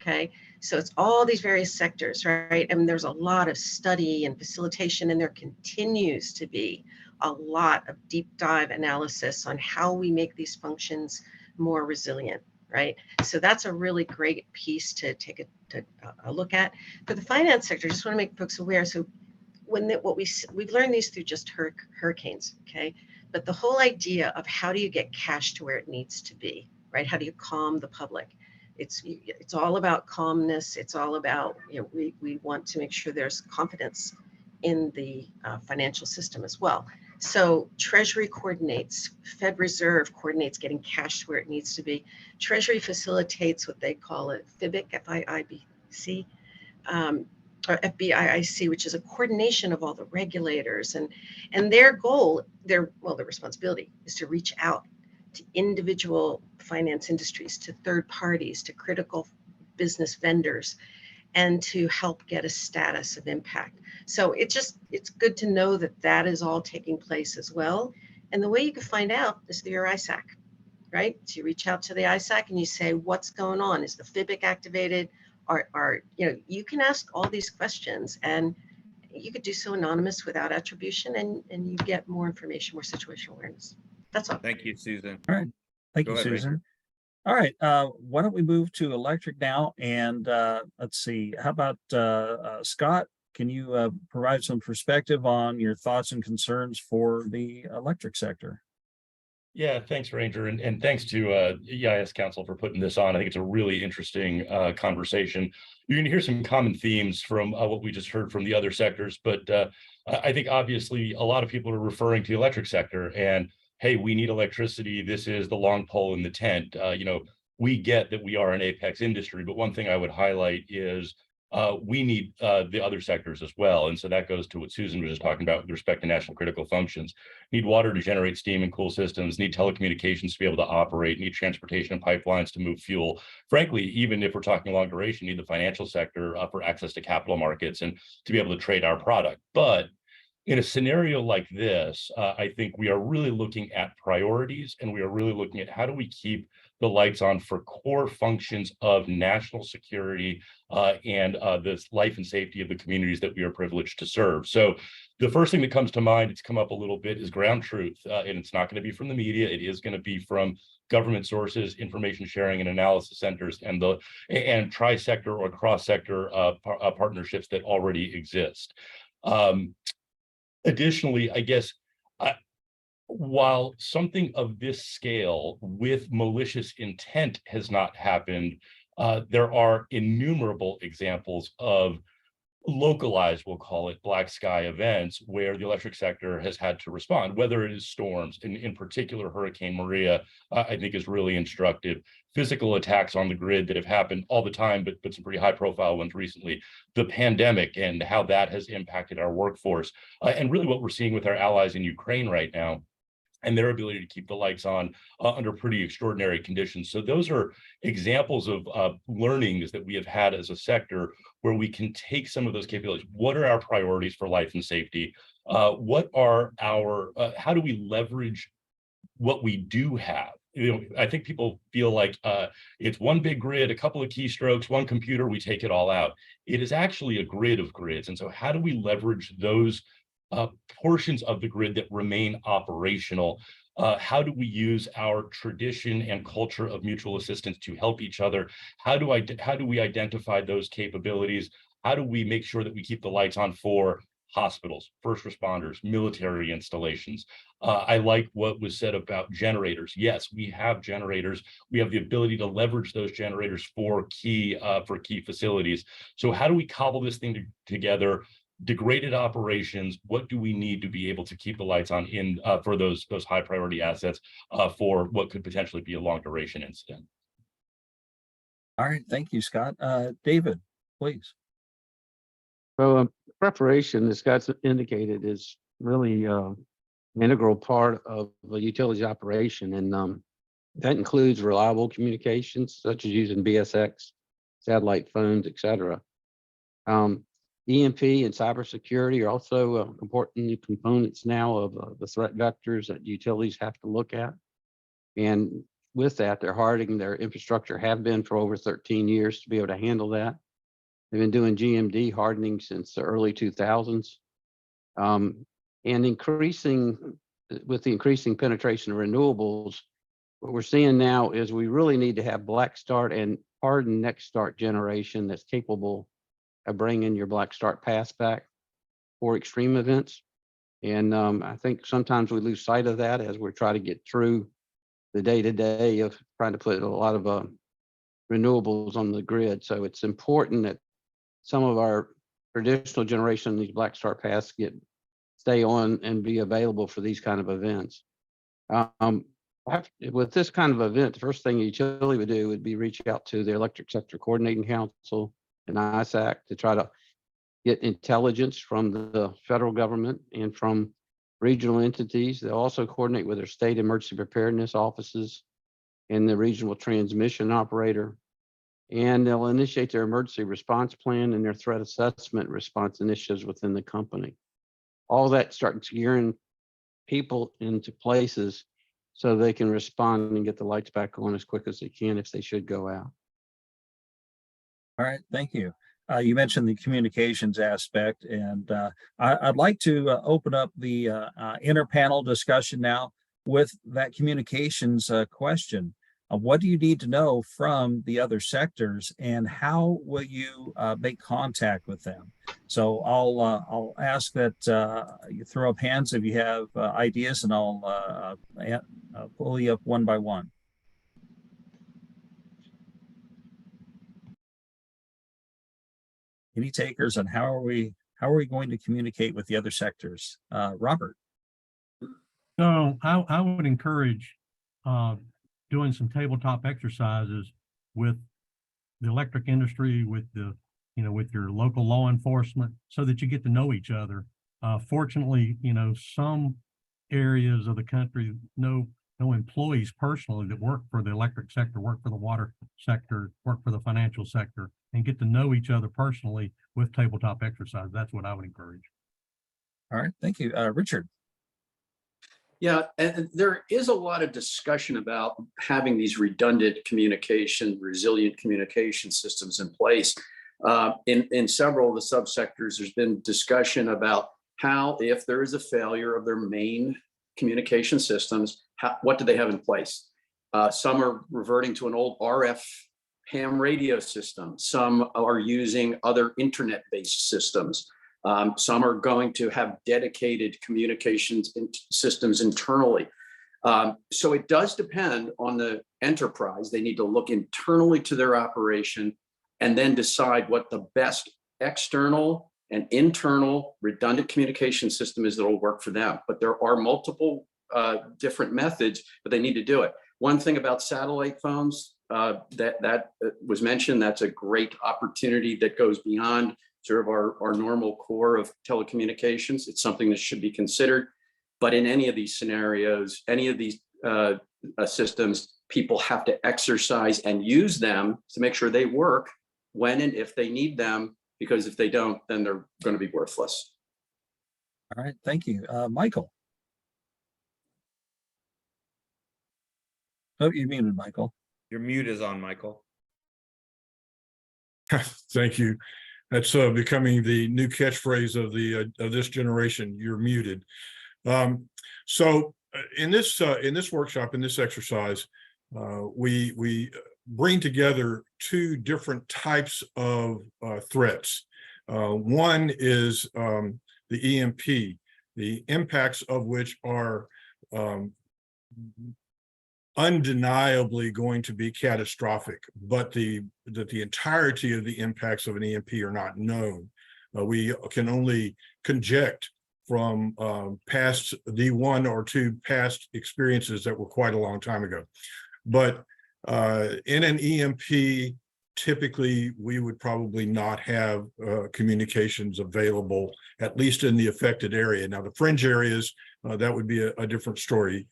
K: Okay, so it's all these various sectors, right? And there's a lot of study and facilitation, and there continues to be a lot of deep dive analysis on how we make these functions more resilient, right? So that's a really great piece to take a look at. For the finance sector, just want to make folks aware. So we've learned these through just hurricanes, okay? But the whole idea of how do you get cash to where it needs to be, right? How do you calm the public? It's all about calmness. It's all about, we want to make sure there's confidence in the financial system as well. So Treasury coordinates, Fed Reserve coordinates getting cash to where it needs to be. Treasury facilitates what they call a FIBIC, F-I-B-C, or FBIIC, which is a coordination of all the regulators. And their goal, their responsibility is to reach out to individual finance industries, to third parties, to critical business vendors, and to help get a status of impact. So it's good to know that is all taking place as well. And the way you can find out is through your ISAC, right? So you reach out to the ISAC and you say, what's going on? Is the FIBIC activated? You can ask all these questions, and you could do so anonymous without attribution, and you get more information, more situational awareness. That's all.
C: Thank you, Susan.
D: All right. Thank you, Susan. All right. Why don't we move to electric now? And let's see. How about Scott? Can you provide some perspective on your thoughts and concerns for the electric sector?
N: Yeah, thanks, Ranger, and thanks to EIS Council for putting this on. I think it's a really interesting conversation. You're going to hear some common themes from what we just heard from the other sectors, but I think obviously a lot of people are referring to the electric sector and, hey, we need electricity. This is the long pole in the tent. We get that we are an apex industry, but one thing I would highlight is we need the other sectors as well. And so that goes to what Susan was just talking about with respect to national critical functions. Need water to generate steam and cool systems, need telecommunications to be able to operate, need transportation and pipelines to move fuel. Frankly, even if we're talking long duration, need the financial sector for access to capital markets and to be able to trade our product. But in a scenario like this, I think we are really looking at priorities, and we are really looking at how do we keep the lights on for core functions of national security and the life and safety of the communities that we are privileged to serve. So the first thing that comes to mind, it's come up a little bit, is ground truth. And it's not going to be from the media. It is going to be from government sources, information sharing and analysis centers, and tri-sector or cross-sector partnerships that already exist. Additionally, I guess, while something of this scale with malicious intent has not happened, there are innumerable examples of localized, we'll call it, black sky events where the electric sector has had to respond, whether it is storms, in particular Hurricane Maria, I think is really instructive. Physical attacks on the grid that have happened all the time, but some pretty high profile ones recently. The pandemic and how that has impacted our workforce. And really what we're seeing with our allies in Ukraine right now. and their ability to keep the lights on under pretty extraordinary conditions. So those are examples of learnings that we have had as a sector where we can take some of those capabilities. What are our priorities for life and safety? What are our, how do we leverage what we do have? You know, I think people feel like it's one big grid, a couple of keystrokes, one computer, we take it all out. It is actually a grid of grids. And so how do we leverage those portions of the grid that remain operational? How do we use our tradition and culture of mutual assistance to help each other? How do we identify those capabilities? How do we make sure that we keep the lights on for hospitals, first responders, military installations? I like what was said about generators. Yes, we have generators. We have the ability to leverage those generators for key facilities. So how do we cobble this thing together? Degraded operations, what do we need to be able to keep the lights on in for those high priority assets for what could potentially be a long duration incident?
D: All right, thank you, Scott. David, please.
O: So preparation, as Scott indicated, is really an integral part of the utilities operation, and that includes reliable communications, such as using BSX, satellite phones, etc. EMP and cybersecurity are also important components now of the threat vectors that utilities have to look at. And with that, they're hardening their infrastructure, have been for over 13 years to be able to handle that. They've been doing GMD hardening since the early 2000s. And with the increasing penetration of renewables, what we're seeing now is we really need to have black start and hardened next start generation that's capable of bringing your black start pass back for extreme events. And I think sometimes we lose sight of that as we're trying to get through the day-to-day of trying to put a lot of renewables on the grid. So it's important that some of our traditional generation, these black start paths, stay on and be available for these kind of events. With this kind of event, the first thing the utility would do would be reach out to the Electric Sector Coordinating Council and ISAC to try to get intelligence from the federal government and from regional entities. They'll also coordinate with their state emergency preparedness offices and the regional transmission operator. And they'll initiate their emergency response plan and their threat assessment response initiatives within the company. All that starts gearing people into places so they can respond and get the lights back on as quick as they can if they should go out.
D: All right, thank you. You mentioned the communications aspect, and I'd like to open up the interpanel discussion now with that communications question. What do you need to know from the other sectors, and how will you make contact with them? So I'll ask that you throw up hands if you have ideas, and I'll pull you up one by one. Any takers on how are we going to communicate with the other sectors? Robert.
H: So I would encourage doing some tabletop exercises with the electric industry, with with your local law enforcement, so that you get to know each other. Fortunately, some areas of the country know employees personally that work for the electric sector, work for the water sector, work for the financial sector, and get to know each other personally with tabletop exercise. That's what I would encourage.
D: All right, thank you. Richard.
L: Yeah, and there is a lot of discussion about having these redundant communication, resilient communication systems in place. In several of the subsectors, there's been discussion about how, if there is a failure of their main communication systems, what do they have in place? Some are reverting to an old RF ham radio system. Some are using other internet-based systems. Some are going to have dedicated communications systems internally. So it does depend on the enterprise. They need to look internally to their operation and then decide what the best external and internal redundant communication system is that will work for them. But there are multiple different methods, but they need to do it. One thing about satellite phones that was mentioned, that's a great opportunity that goes beyond sort of our normal core of telecommunications. It's something that should be considered. But in any of these scenarios, any of these systems, people have to exercise and use them to make sure they work when and if they need them, because if they don't, then they're going to be worthless.
D: All right, thank you. Michael. Oh, you muted, Michael.
C: Your mute is on, Michael.
I: Thank you. That's becoming the new catchphrase of this generation. You're muted. So in this workshop, in this exercise, we bring together two different types of threats. One is the EMP, the impacts of which are undeniably going to be catastrophic, but that the entirety of the impacts of an EMP are not known. We can only conject from past one or two past experiences that were quite a long time ago. But in an EMP, typically we would probably not have communications available, at least in the affected area. Now, the fringe areas, that would be a different story.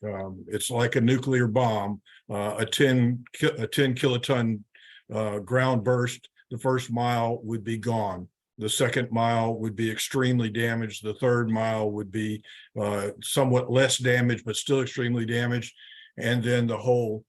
I: It's like a nuclear bomb, a 10 kiloton ground burst. The first mile would be gone. The second mile would be extremely damaged. The third mile would be somewhat less damaged, but still extremely damaged. And then the whole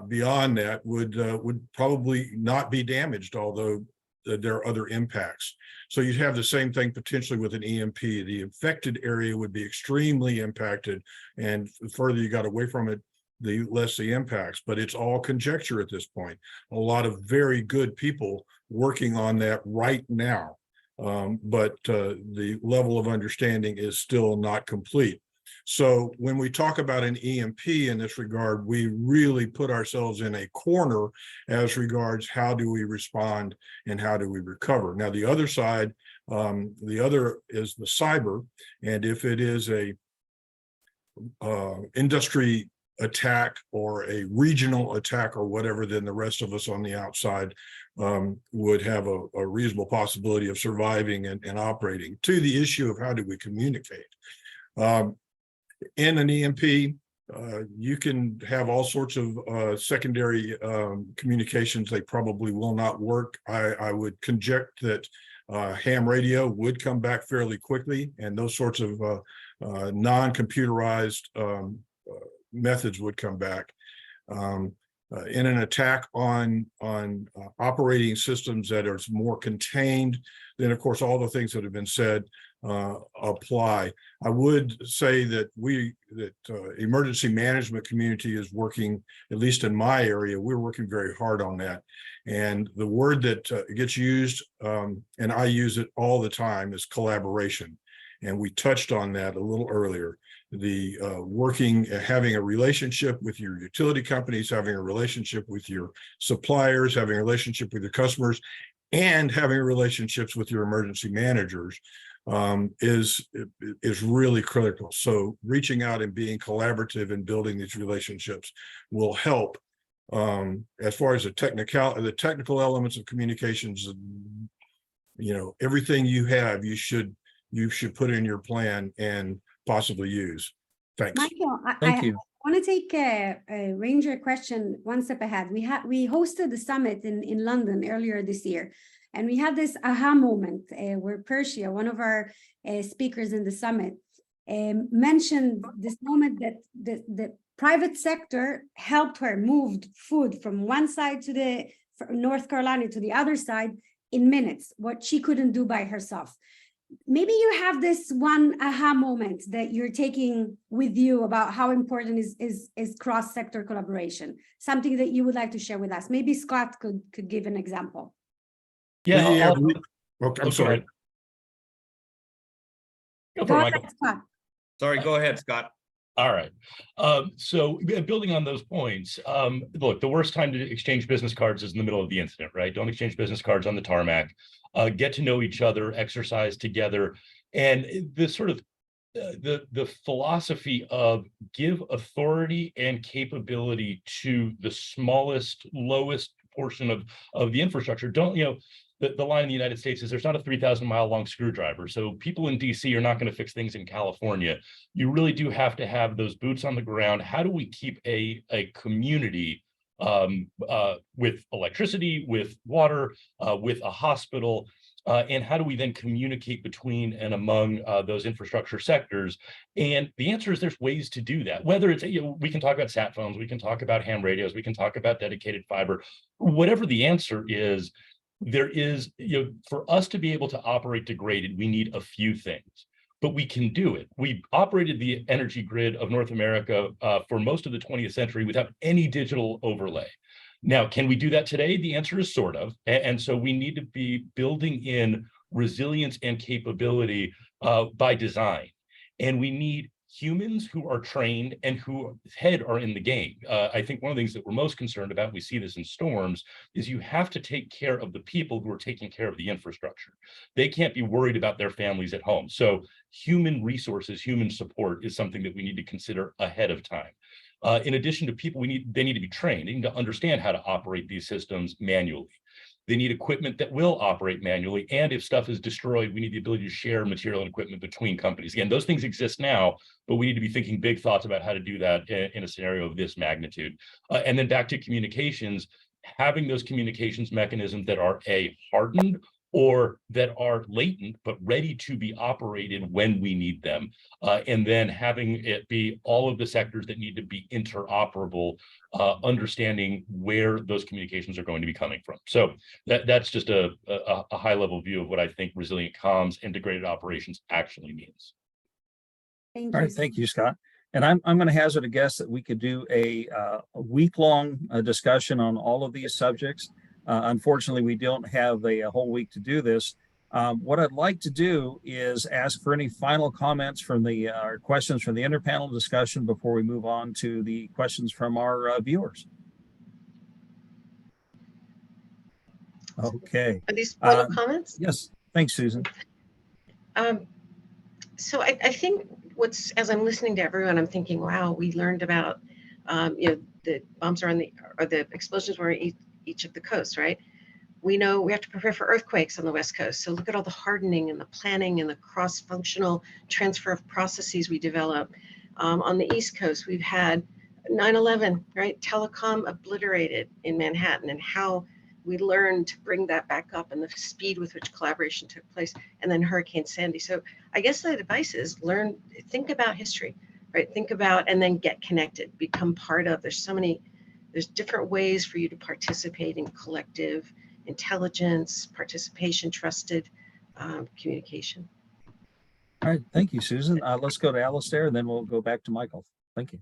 I: beyond that would probably not be damaged, although there are other impacts. So you'd have the same thing potentially with an EMP. The infected area would be extremely impacted, and the further you got away from it, the less the impacts. But it's all conjecture at this point. A lot of very good people working on that right now, but the level of understanding is still not complete. So when we talk about an EMP in this regard, we really put ourselves in a corner as regards how do we respond and how do we recover. Now, the other side, the other is the cyber. And if it is a industry attack or a regional attack or whatever, then the rest of us on the outside would have a reasonable possibility of surviving and operating. To the issue of how do we communicate. In an EMP, you can have all sorts of secondary communications. They probably will not work. I would conject that ham radio would come back fairly quickly, and those sorts of non-computerized methods would come back. In an attack on operating systems that are more contained, then of course all the things that have been said apply. I would say that emergency management community is working, at least in my area, we're working very hard on that. And the word that gets used, and I use it all the time, is collaboration. And we touched on that a little earlier. The having a relationship with your utility companies, having a relationship with your suppliers, having a relationship with your customers, and having relationships with your emergency managers is really critical. So reaching out and being collaborative and building these relationships will help. As far as the technical elements of communications, everything you have, you should put in your plan and possibly use. Thanks.
A: Michael,
D: Thank you.
A: I want to take a Ranger question one step ahead. We hosted the summit in London earlier this year, and we had this aha moment where Persia, one of our speakers in the summit, mentioned this moment that the private sector helped her moved food from one side to North Carolina to the other side in minutes, what she couldn't do by herself. Maybe you have this one aha moment that you're taking with you about how important is cross-sector collaboration, something that you would like to share with us. Maybe Scott could give an example.
I: Yeah. Okay, I'm sorry.
N: Go ahead,
A: Scott.
C: Sorry, go ahead, Scott.
N: All right. So building on those points, look, the worst time to exchange business cards is in the middle of the incident, right? Don't exchange business cards on the tarmac. Get to know each other, exercise together, and the sort of the philosophy of give authority and capability to the smallest, lowest portion of the infrastructure. Don't, you know, the line in the United States is there's not a 3,000-mile long screwdriver. So people in DC are not going to fix things in California. You really do have to have those boots on the ground. How do we keep a community with electricity, with water, with a hospital, and how do we then communicate between and among those infrastructure sectors? And the answer is there's ways to do that. Whether it's, you know, we can talk about sat phones, we can talk about ham radios, we can talk about dedicated fiber, whatever the answer is, there is, you know, for us to be able to operate degraded, we need a few things. But we can do it. We operated the energy grid of North America for most of the 20th century without any digital overlay. Now, can we do that today? The answer is sort of. And so we need to be building in resilience and capability by design. And we need humans who are trained and whose head are in the game. I think one of the things that we're most concerned about, we see this in storms, is you have to take care of the people who are taking care of the infrastructure. They can't be worried about their families at home. So human resources, human support is something that we need to consider ahead of time. In addition to people, they need to be trained. They need to understand how to operate these systems manually. They need equipment that will operate manually. And if stuff is destroyed, we need the ability to share material and equipment between companies. Again, those things exist now, but we need to be thinking big thoughts about how to do that in a scenario of this magnitude. And then back to communications, having those communications mechanisms that are hardened or that are latent but ready to be operated when we need them. And then having it be all of the sectors that need to be interoperable, understanding where those communications are going to be coming from. So that's just a high level view of what I think resilient comms integrated operations actually means.
A: Thank
D: All
A: you.
D: right, thank you, Scott. And I'm going to hazard a guess that we could do a week-long discussion on all of these subjects. Unfortunately, we don't have a whole week to do this. What I'd like to do is ask for any final comments from or questions from the interpanel discussion before we move on to the questions from our viewers. Okay.
K: Are these final comments?
D: Yes. Thanks, Susan.
K: So I think as I'm listening to everyone, I'm thinking, wow, we learned about, you know, the bombs are on the explosions were in each of the coasts, right? We know we have to prepare for earthquakes on the West Coast. So look at all the hardening and the planning and the cross-functional transfer of processes we develop. On the East Coast, we've had 9/11, right? Telecom obliterated in Manhattan, and how we learned to bring that back up and the speed with which collaboration took place, and then Hurricane Sandy. So I guess the advice is think about history, right? Think about, and then get connected, become part of. There's different ways for you to participate in collective intelligence, participation, trusted communication.
D: All right, thank you, Susan. Let's go to Alistair, and then we'll go back to Michael. Thank you.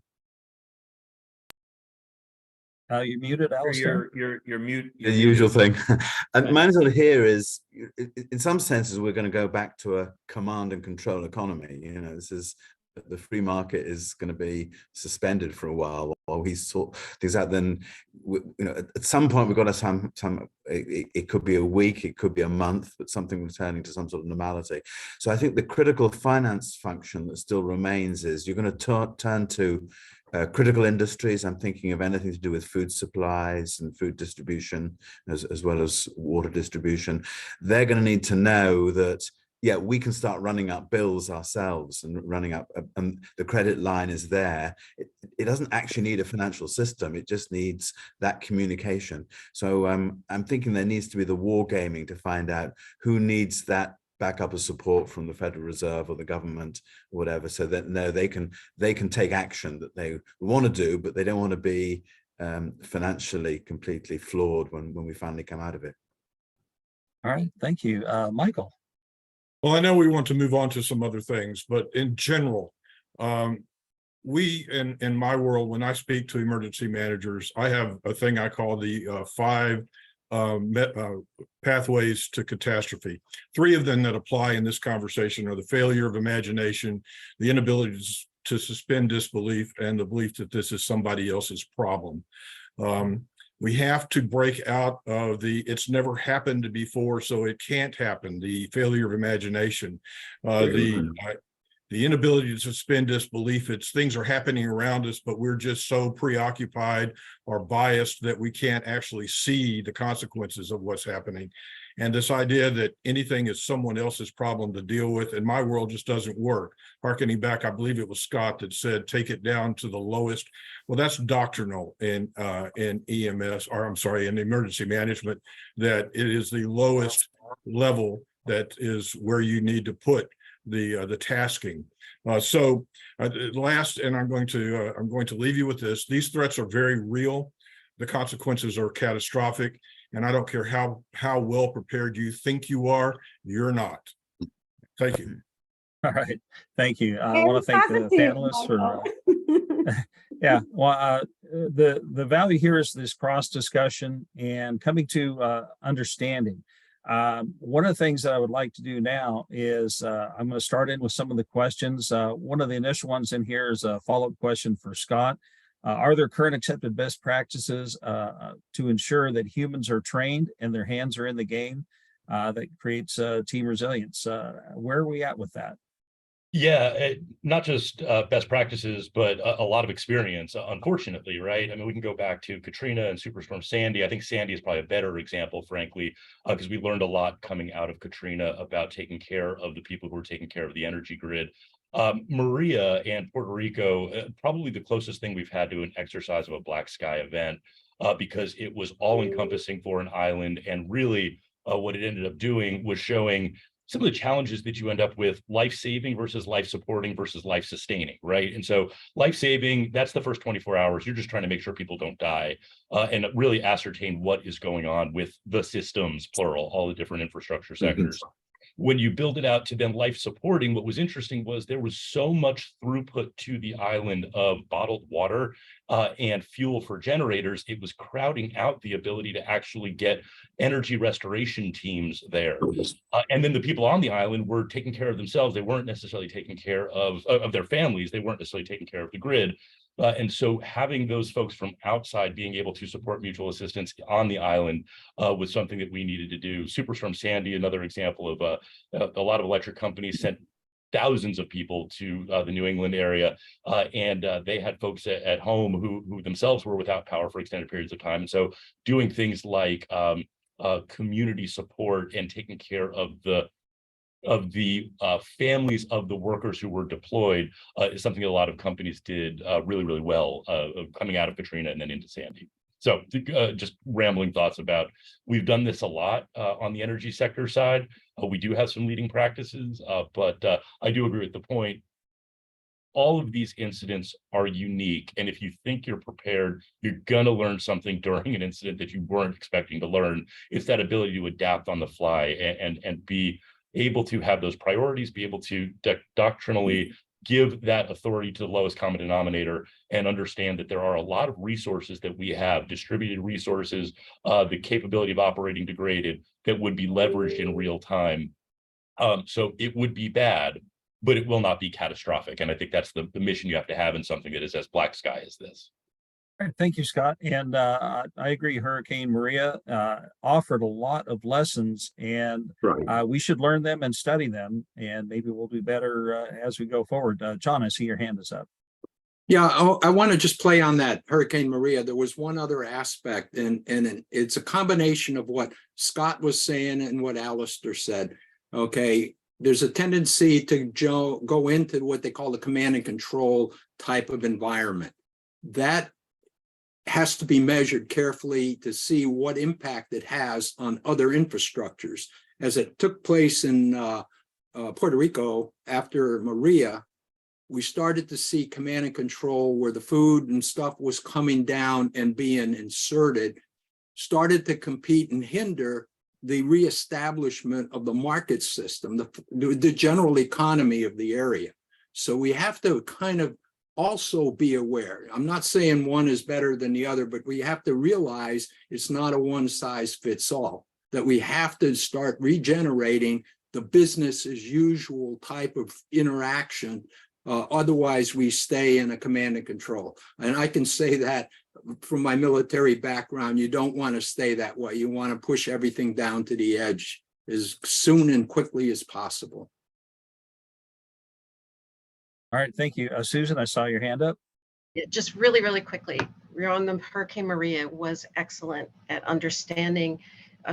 D: You're muted, Alistair.
C: You're mute.
M: The usual thing. And my answer here is, in some senses, we're going to go back to a command and control economy. You know, this is the free market is going to be suspended for a while we sort things out. Then, you know, at some point we've got to it could be a week, it could be a month, but something returning to some sort of normality. So I think the critical finance function that still remains is you're going to turn to critical industries. I'm thinking of anything to do with food supplies and food distribution, as well as water distribution. They're going to need to know that, yeah, we can start running up bills ourselves and running up, and the credit line is there. It doesn't actually need a financial system. It just needs that communication. So I'm thinking there needs to be the war gaming to find out who needs that backup of support from the Federal Reserve or the government, or whatever, so that they can take action that they want to do, but they don't want to be financially completely flawed when we finally come out of it.
D: All right, thank you, Michael.
I: Well, I know we want to move on to some other things, but in general, we in my world, when I speak to emergency managers, I have a thing I call the 5 pathways to catastrophe. 3 of them that apply in this conversation are the failure of imagination, the inability to suspend disbelief, and the belief that this is somebody else's problem. We have to break out of it's never happened before, so it can't happen, the failure of imagination. the inability to suspend disbelief. It's things are happening around us, but we're just so preoccupied or biased that we can't actually see the consequences of what's happening. And this idea that anything is someone else's problem to deal with in my world just doesn't work. Harkening back, I believe it was Scott that said, take it down to the lowest. Well, that's doctrinal in EMS, or I'm sorry, in emergency management, that it is the lowest level that is where you need to put the tasking. Last, and I'm going to leave you with this. These threats are very real. The consequences are catastrophic. And I don't care how well prepared you think you are, you're not. Thank you.
D: All right. Thank you. I want to thank the panelists for, yeah, well, the value here is this cross discussion and coming to understanding. One of the things that I would like to do now is I'm going to start in with some of the questions. One of the initial ones in here is a follow-up question for Scott. Are there current accepted best practices to ensure that humans are trained and their hands are in the game that creates team resilience? Where are we at with that?
N: Yeah, not just best practices, but a lot of experience, unfortunately, right? I mean, we can go back to Katrina and Superstorm Sandy. I think Sandy is probably a better example, frankly, because we learned a lot coming out of Katrina about taking care of the people who were taking care of the energy grid. Maria and Puerto Rico, probably the closest thing we've had to an exercise of a black sky event, because it was all encompassing for an island. And really what it ended up doing was showing some of the challenges that you end up with, life-saving versus life-supporting versus life-sustaining, right? And so life-saving, that's the first 24 hours. You're just trying to make sure people don't die and really ascertain what is going on with the systems, plural, all the different infrastructure sectors. When you build it out to then life supporting, what was interesting was there was so much throughput to the island of bottled water and fuel for generators, it was crowding out the ability to actually get energy restoration teams there. And then the people on the island were taking care of themselves. They weren't necessarily taking care of their families. They weren't necessarily taking care of the grid. And so having those folks from outside being able to support mutual assistance on the island was something that we needed to do. Superstorm Sandy, another example of a lot of electric companies sent thousands of people to the New England area, and they had folks at home who themselves were without power for extended periods of time. And so doing things like community support and taking care of the families of the workers who were deployed is something a lot of companies did really, really well coming out of Katrina and then into Sandy. So just rambling thoughts about, we've done this a lot on the energy sector side. We do have some leading practices, but I do agree with the point. All of these incidents are unique. And if you think you're prepared, you're going to learn something during an incident that you weren't expecting to learn. It's that ability to adapt on the fly and be able to have those priorities, be able to doctrinally give that authority to the lowest common denominator and understand that there are a lot of resources that we have, distributed resources, the capability of operating degraded that would be leveraged in real time. So it would be bad, but it will not be catastrophic. And I think that's the mission you have to have in something that is as black sky as this.
D: All right, thank you, Scott. And I agree, Hurricane Maria offered a lot of lessons, and we should learn them and study them, and maybe we'll do better as we go forward. John, I see your hand is up.
J: Yeah, I want to just play on that Hurricane Maria. There was one other aspect, and it's a combination of what Scott was saying and what Alistair said. Okay, there's a tendency to go into what they call the command and control type of environment. That has to be measured carefully to see what impact it has on other infrastructures. As it took place in Puerto Rico after Maria, we started to see command and control where the food and stuff was coming down and being inserted, started to compete and hinder the reestablishment of the market system, the general economy of the area. So we have to kind of also be aware. I'm not saying one is better than the other, but we have to realize it's not a one size fits all, that we have to start regenerating the business as usual type of interaction. Otherwise, we stay in a command and control. And I can say that from my military background, you don't want to stay that way. You want to push everything down to the edge as soon and quickly as possible.
D: All right, thank you. Susan, I saw your hand up.
K: Just really, really quickly, we're on the Hurricane Maria was excellent at understanding.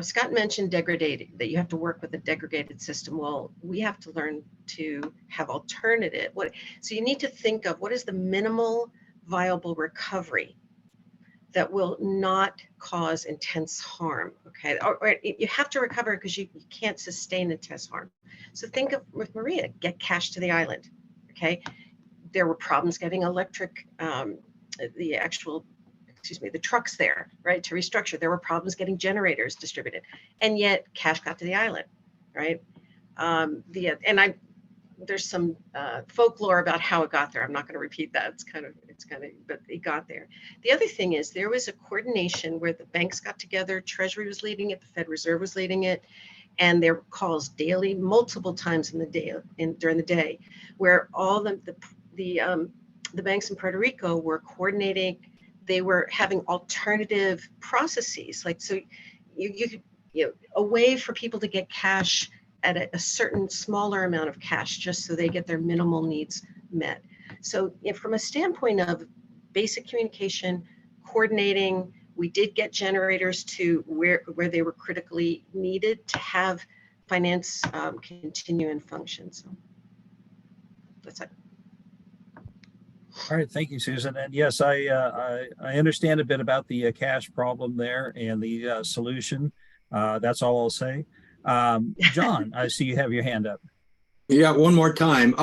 K: Scott mentioned degraded, that you have to work with a degraded system. Well, we have to learn to have alternative. So you need to think of what is the minimal viable recovery that will not cause intense harm, okay? Or you have to recover because you can't sustain intense harm. So think of with Maria, get cash to the island, okay? There were problems getting electric, the trucks there, right, to restructure. There were problems getting generators distributed, and yet cash got to the island, right? There's some folklore about how it got there. I'm not going to repeat that. It's kind of, but it got there. The other thing is there was a coordination where the banks got together, Treasury was leading it, the Fed Reserve was leading it, and there were calls daily, multiple times in the day, during the day, where all the banks in Puerto Rico were coordinating. They were having alternative processes, like so you a way for people to get cash at a certain smaller amount of cash, just so they get their minimal needs met. So from a standpoint of basic communication, coordinating, we did get generators to where they were critically needed to have finance continue and function. So that's it.
D: All right, thank you, Susan. And yes, I understand a bit about the cash problem there and the solution. That's all I'll say. John, I see you have your hand up.
J: Yeah, one more time.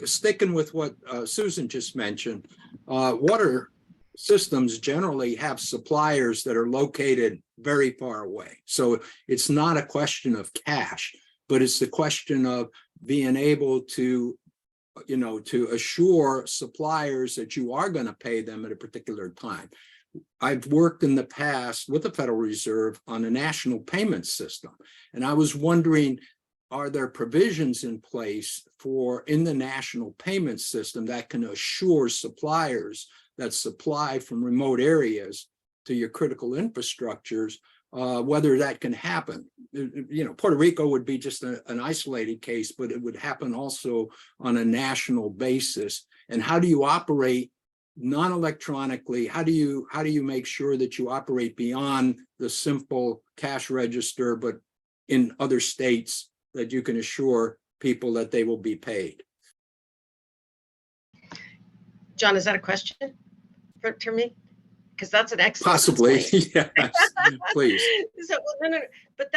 J: Sticking with what Susan just mentioned, water systems generally have suppliers that are located very far away. So it's not a question of cash, but it's the question of being able to, to assure suppliers that you are going to pay them at a particular time. I've worked in the past with the Federal Reserve on a national payment system, and I was wondering, are there provisions in place in the national payment system that can assure suppliers that supply from remote areas to your critical infrastructures, whether that can happen? Puerto Rico would be just an isolated case, but it would happen also on a national basis. And how do you operate non-electronically? How do you make sure that you operate beyond the simple cash register, but in other states that you can assure people that they will be paid?
K: John, is that a question for me? Because that's an excellent
J: possibly yes, please.
K: So no, but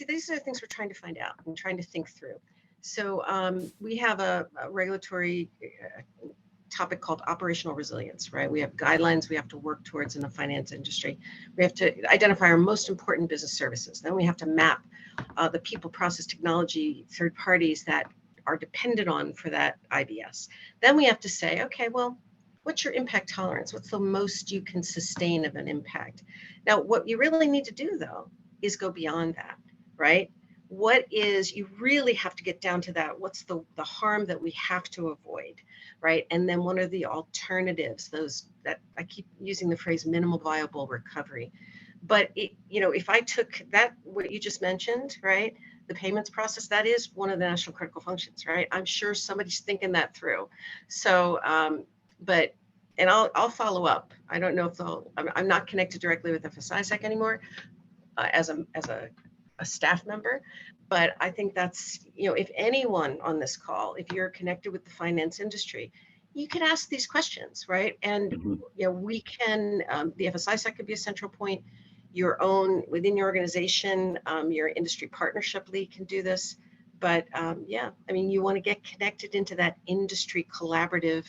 K: these are the things we're trying to find out and trying to think through. So we have a regulatory topic called operational resilience, right? We have guidelines we have to work towards in the finance industry. We have to identify our most important business services. Then we have to map the people, process, technology, third parties that are dependent on for that IBS. Then we have to say, okay, well, what's your impact tolerance? What's the most you can sustain of an impact? Now, what you really need to do, though, is go beyond that, right? You really have to get down to that. What's the harm that we have to avoid, right? And then what are the alternatives, those that I keep using the phrase minimal viable recovery. But, if I took that, what you just mentioned, right? The payments process, that is one of the national critical functions, right? I'm sure somebody's thinking that through. So, and I'll follow up. I don't know if I'm not connected directly with FSISAC anymore as a staff member, but I think that's, if anyone on this call, if you're connected with the finance industry, you can ask these questions, right? And, we can, the FSISAC could be a central point, your own, within your organization, your industry partnership lead can do this. But you want to get connected into that industry collaborative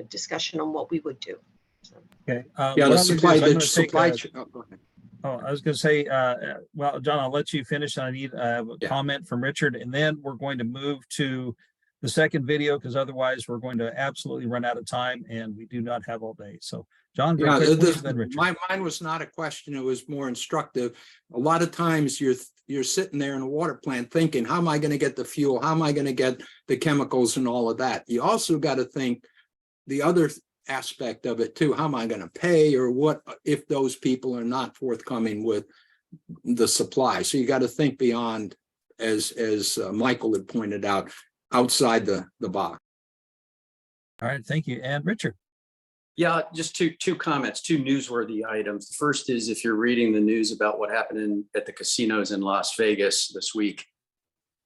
K: discussion on what we would do. So.
D: Okay.
J: The supply chain.
D: Oh, I was going to say, well, John, I'll let you finish. I need a comment from Richard, and then we're going to move to the second video, because otherwise we're going to absolutely run out of time, and we do not have all day. So, John,
J: mine was not a question. It was more instructive. A lot of times you're sitting there in a water plant thinking, how am I going to get the fuel? How am I going to get the chemicals and all of that? You also got to think the other aspect of it too. How am I going to pay, or what if those people are not forthcoming with the supply? So you got to think beyond, as Michael had pointed out, outside the box.
D: All right, thank you. And Richard.
L: Yeah, just two comments, two newsworthy items. The first is if you're reading the news about what happened at the casinos in Las Vegas this week,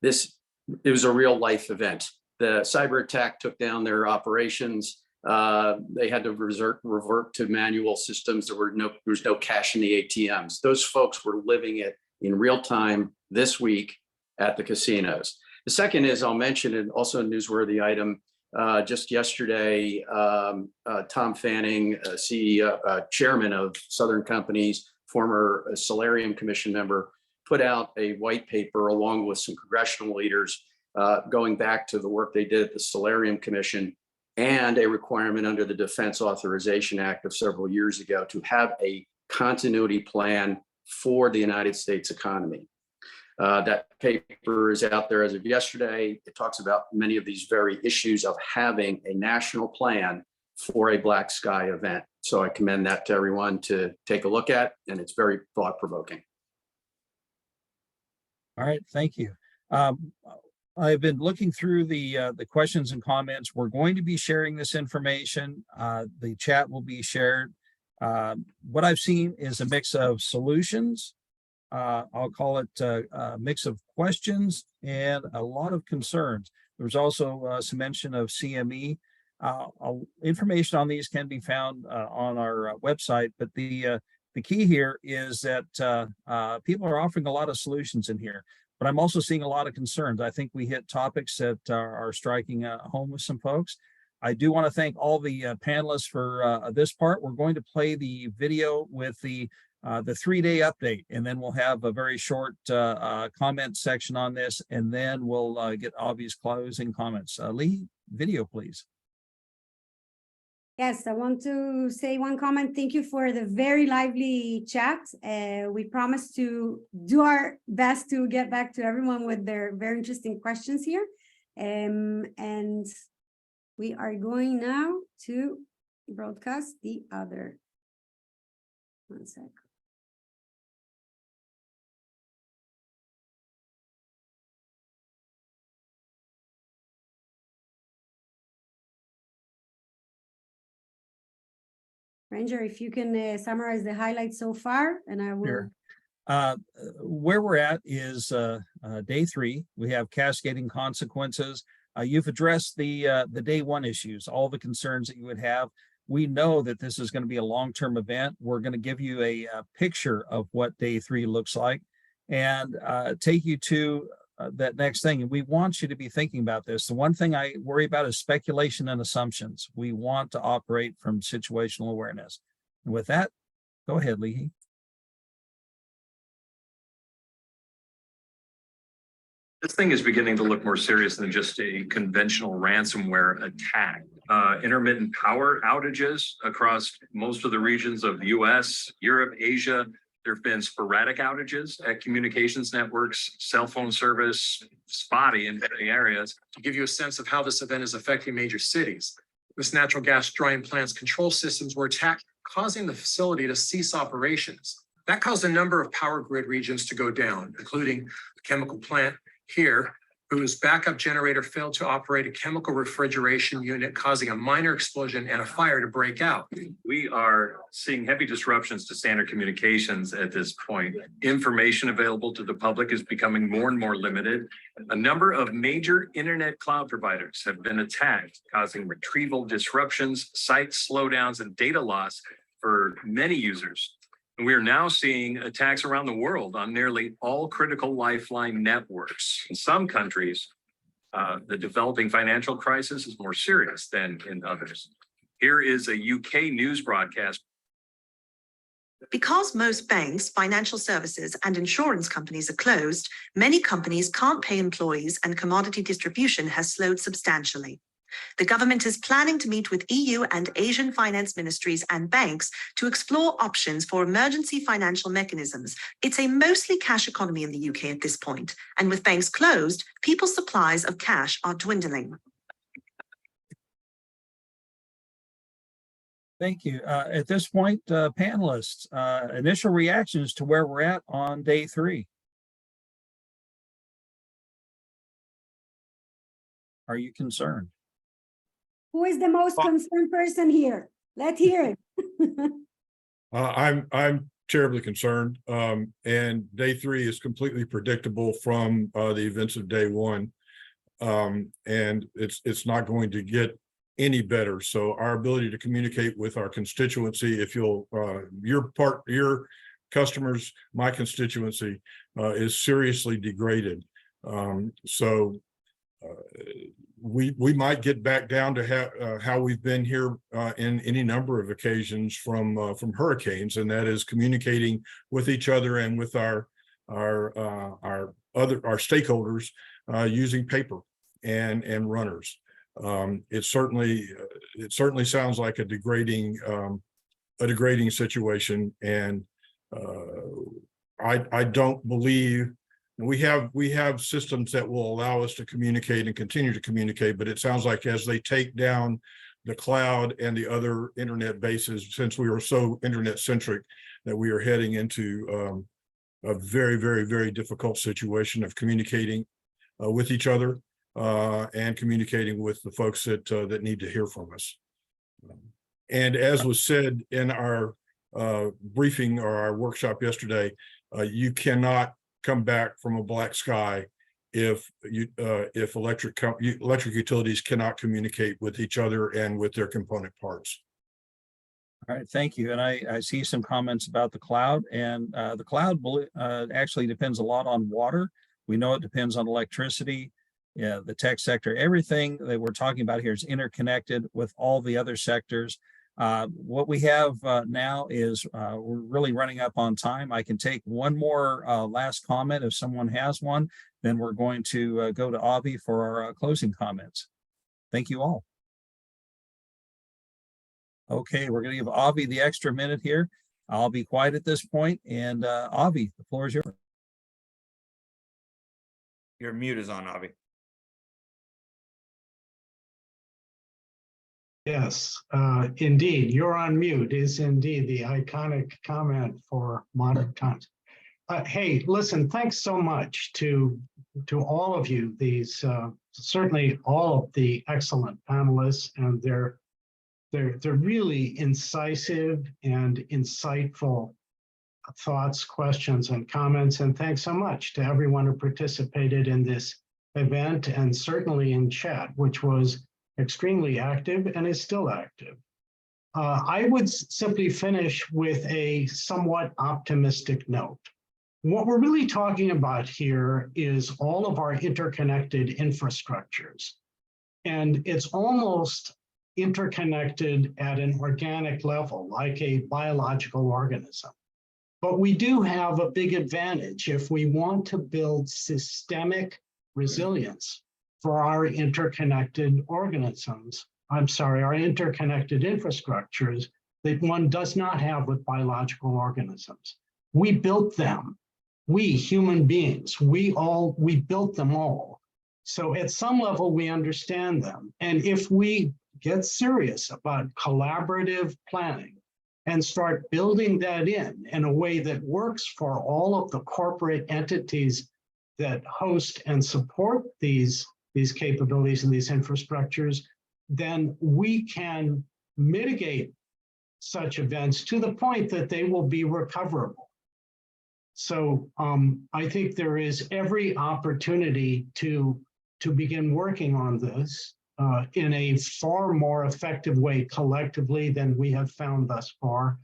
L: it was a real life event. The cyber attack took down their operations. They had to revert to manual systems. There was no cash in the ATMs. Those folks were living it in real time this week at the casinos. The second is I'll mention it also a newsworthy item. Just yesterday, Tom Fanning, CEO, chairman of Southern Companies, former Solarium Commission member, put out a white paper along with some congressional leaders going back to the work they did at the Solarium Commission and a requirement under the Defense Authorization Act of several years ago to have a continuity plan for the United States economy. That paper is out there as of yesterday. It talks about many of these very issues of having a national plan for a black sky event. So I commend that to everyone to take a look at, and it's very thought-provoking.
D: All right, thank you. I've been looking through the questions and comments. We're going to be sharing this information. The chat will be shared. What I've seen is a mix of solutions. I'll call it a mix of questions and a lot of concerns. There's also some mention of CME. Information on these can be found on our website, but the key here is that people are offering a lot of solutions in here, but I'm also seeing a lot of concerns. I think we hit topics that are striking home with some folks. I do want to thank all the panelists for this part. We're going to play the video with the 3-day update, and then we'll have a very short comment section on this, and then we'll get obvious closing comments. Lee, video, please.
A: Yes, I want to say one comment. Thank you for the very lively chat. We promise to do our best to get back to everyone with their very interesting questions here. And we are going now to broadcast the other. One sec. Ranger, if you can summarize the highlights so far, and I will.
D: Sure. Where we're at is day 3. We have cascading consequences. You've addressed the day 1 issues, all the concerns that you would have. We know that this is going to be a long-term event. We're going to give you a picture of what day 3 looks like and take you to that next thing. And we want you to be thinking about this. The one thing I worry about is speculation and assumptions. We want to operate from situational awareness. And with that, go ahead, Lee.
G: This thing is beginning to look more serious than just a conventional ransomware attack. Intermittent power outages across most of the regions of the US, Europe, Asia. There have been sporadic outages at communications networks, cell phone service, spotty in many areas.
P: To give you a sense of how this event is affecting major cities, this natural gas drying plant's control systems were attacked, causing the facility to cease operations. That caused a number of power grid regions to go down, including the chemical plant here, whose backup generator failed to operate a chemical refrigeration unit, causing a minor explosion and a fire to break out.
G: We are seeing heavy disruptions to standard communications at this point. Information available to the public is becoming more and more limited. A number of major internet cloud providers have been attacked, causing retrieval disruptions, site slowdowns, and data loss for many users. And we are now seeing attacks around the world on nearly all critical lifeline networks. In some countries, the developing financial crisis is more serious than in others. Here is a UK news broadcast.
Q: Because most banks, financial services, and insurance companies are closed, many companies can't pay employees and commodity distribution has slowed substantially. The government is planning to meet with EU and Asian finance ministries and banks to explore options for emergency financial mechanisms. It's a mostly cash economy in the UK at this point, and with banks closed, people's supplies of cash are dwindling.
D: Thank you. At this point, panelists, initial reactions to where we're at on day 3. are you concerned?
A: Who is the most concerned person here? Let's hear it.
I: I'm terribly concerned. And day 3 is completely predictable from the events of day 1. And it's not going to get any better. So our ability to communicate with our constituency, if you'll, your customers, my constituency, is seriously degraded. We might get back down to how we've been here in any number of occasions from hurricanes, and that is communicating with each other and with our stakeholders using paper and runners. It certainly sounds like a degrading situation, and I don't believe. We have systems that will allow us to communicate and continue to communicate, but it sounds like as they take down the cloud and the other internet bases, since we are so internet centric, that we are heading into a very, very, very difficult situation of communicating with each other and communicating with the folks that need to hear from us. And as was said in our briefing or our workshop yesterday, you cannot come back from a black sky if electric utilities cannot communicate with each other and with their component parts.
D: All right, thank you. And I see some comments about the cloud, and the cloud actually depends a lot on water. We know it depends on electricity, the tech sector. Everything that we're talking about here is interconnected with all the other sectors. What we have now is we're really running up on time. I can take one more last comment if someone has one, then we're going to go to Avi for our closing comments. Thank you all. Okay, we're going to give Avi the extra minute here. I'll be quiet at this point, and Avi, the floor is yours.
C: Your mute is on, Avi.
B: Yes, indeed, you're on mute is indeed the iconic comment for modern times. Hey, listen, thanks so much to all of you, these certainly all of the excellent panelists, and they're really incisive and insightful thoughts, questions, and comments. And thanks so much to everyone who participated in this event, and certainly in chat, which was extremely active and is still active. I would simply finish with a somewhat optimistic note. What we're really talking about here is all of our interconnected infrastructures. And it's almost interconnected at an organic level, like a biological organism. But we do have a big advantage if we want to build systemic resilience for our interconnected organisms. I'm sorry, our interconnected infrastructures that one does not have with biological organisms. We built them. We human beings, we built them all. So at some level, we understand them. And if we get serious about collaborative planning and start building that in a way that works for all of the corporate entities that host and support these capabilities and these infrastructures, then we can mitigate such events to the point that they will be recoverable. So I think there is every opportunity to begin working on this in a far more effective way collectively than we have found thus far.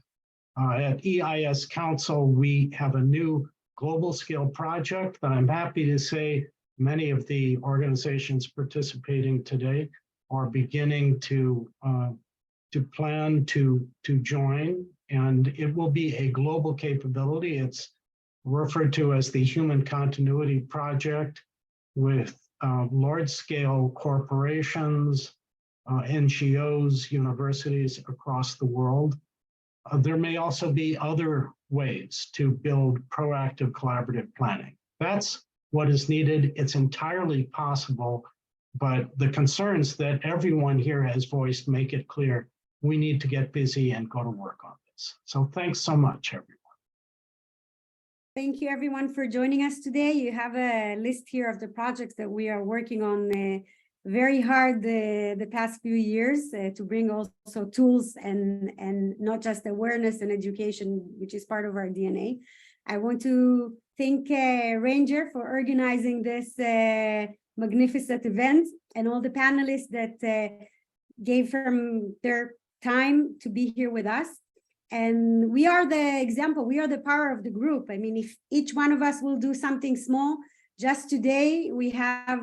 B: At EIS Council, we have a new global scale project that I'm happy to say many of the organizations participating today are beginning to plan to join, and it will be a global capability. It's referred to as the Human Continuity Project, with large-scale corporations, NGOs, universities across the world. There may also be other ways to build proactive collaborative planning. That's what is needed. It's entirely possible, but the concerns that everyone here has voiced make it clear we need to get busy and go to work on this. So thanks so much, everyone.
A: Thank you, everyone, for joining us today. You have a list here of the projects that we are working on very hard the past few years to bring also tools and not just awareness and education, which is part of our DNA. I want to thank Ranger for organizing this magnificent event and all the panelists that gave from their time to be here with us. And we are the example, we are the power of the group. I mean, if each one of us will do something small, just today we have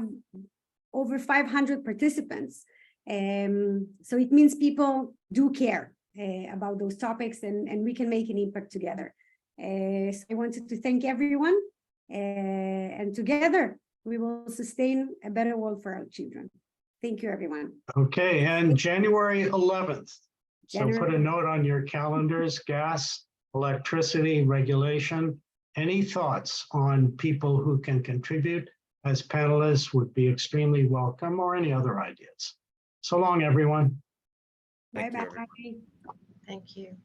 A: over 500 participants. So it means people do care about those topics and we can make an impact together. So I wanted to thank everyone and together we will sustain a better world for our children. Thank you, everyone.
B: Okay, and January 11th. So put a
A: January-
B: note on your calendars, gas, electricity, regulation. Any thoughts on people who can contribute as panelists would be extremely welcome, or any other ideas. So long, everyone.
C: Thank you,
A: Bye-bye.
C: everyone.
K: Thank you.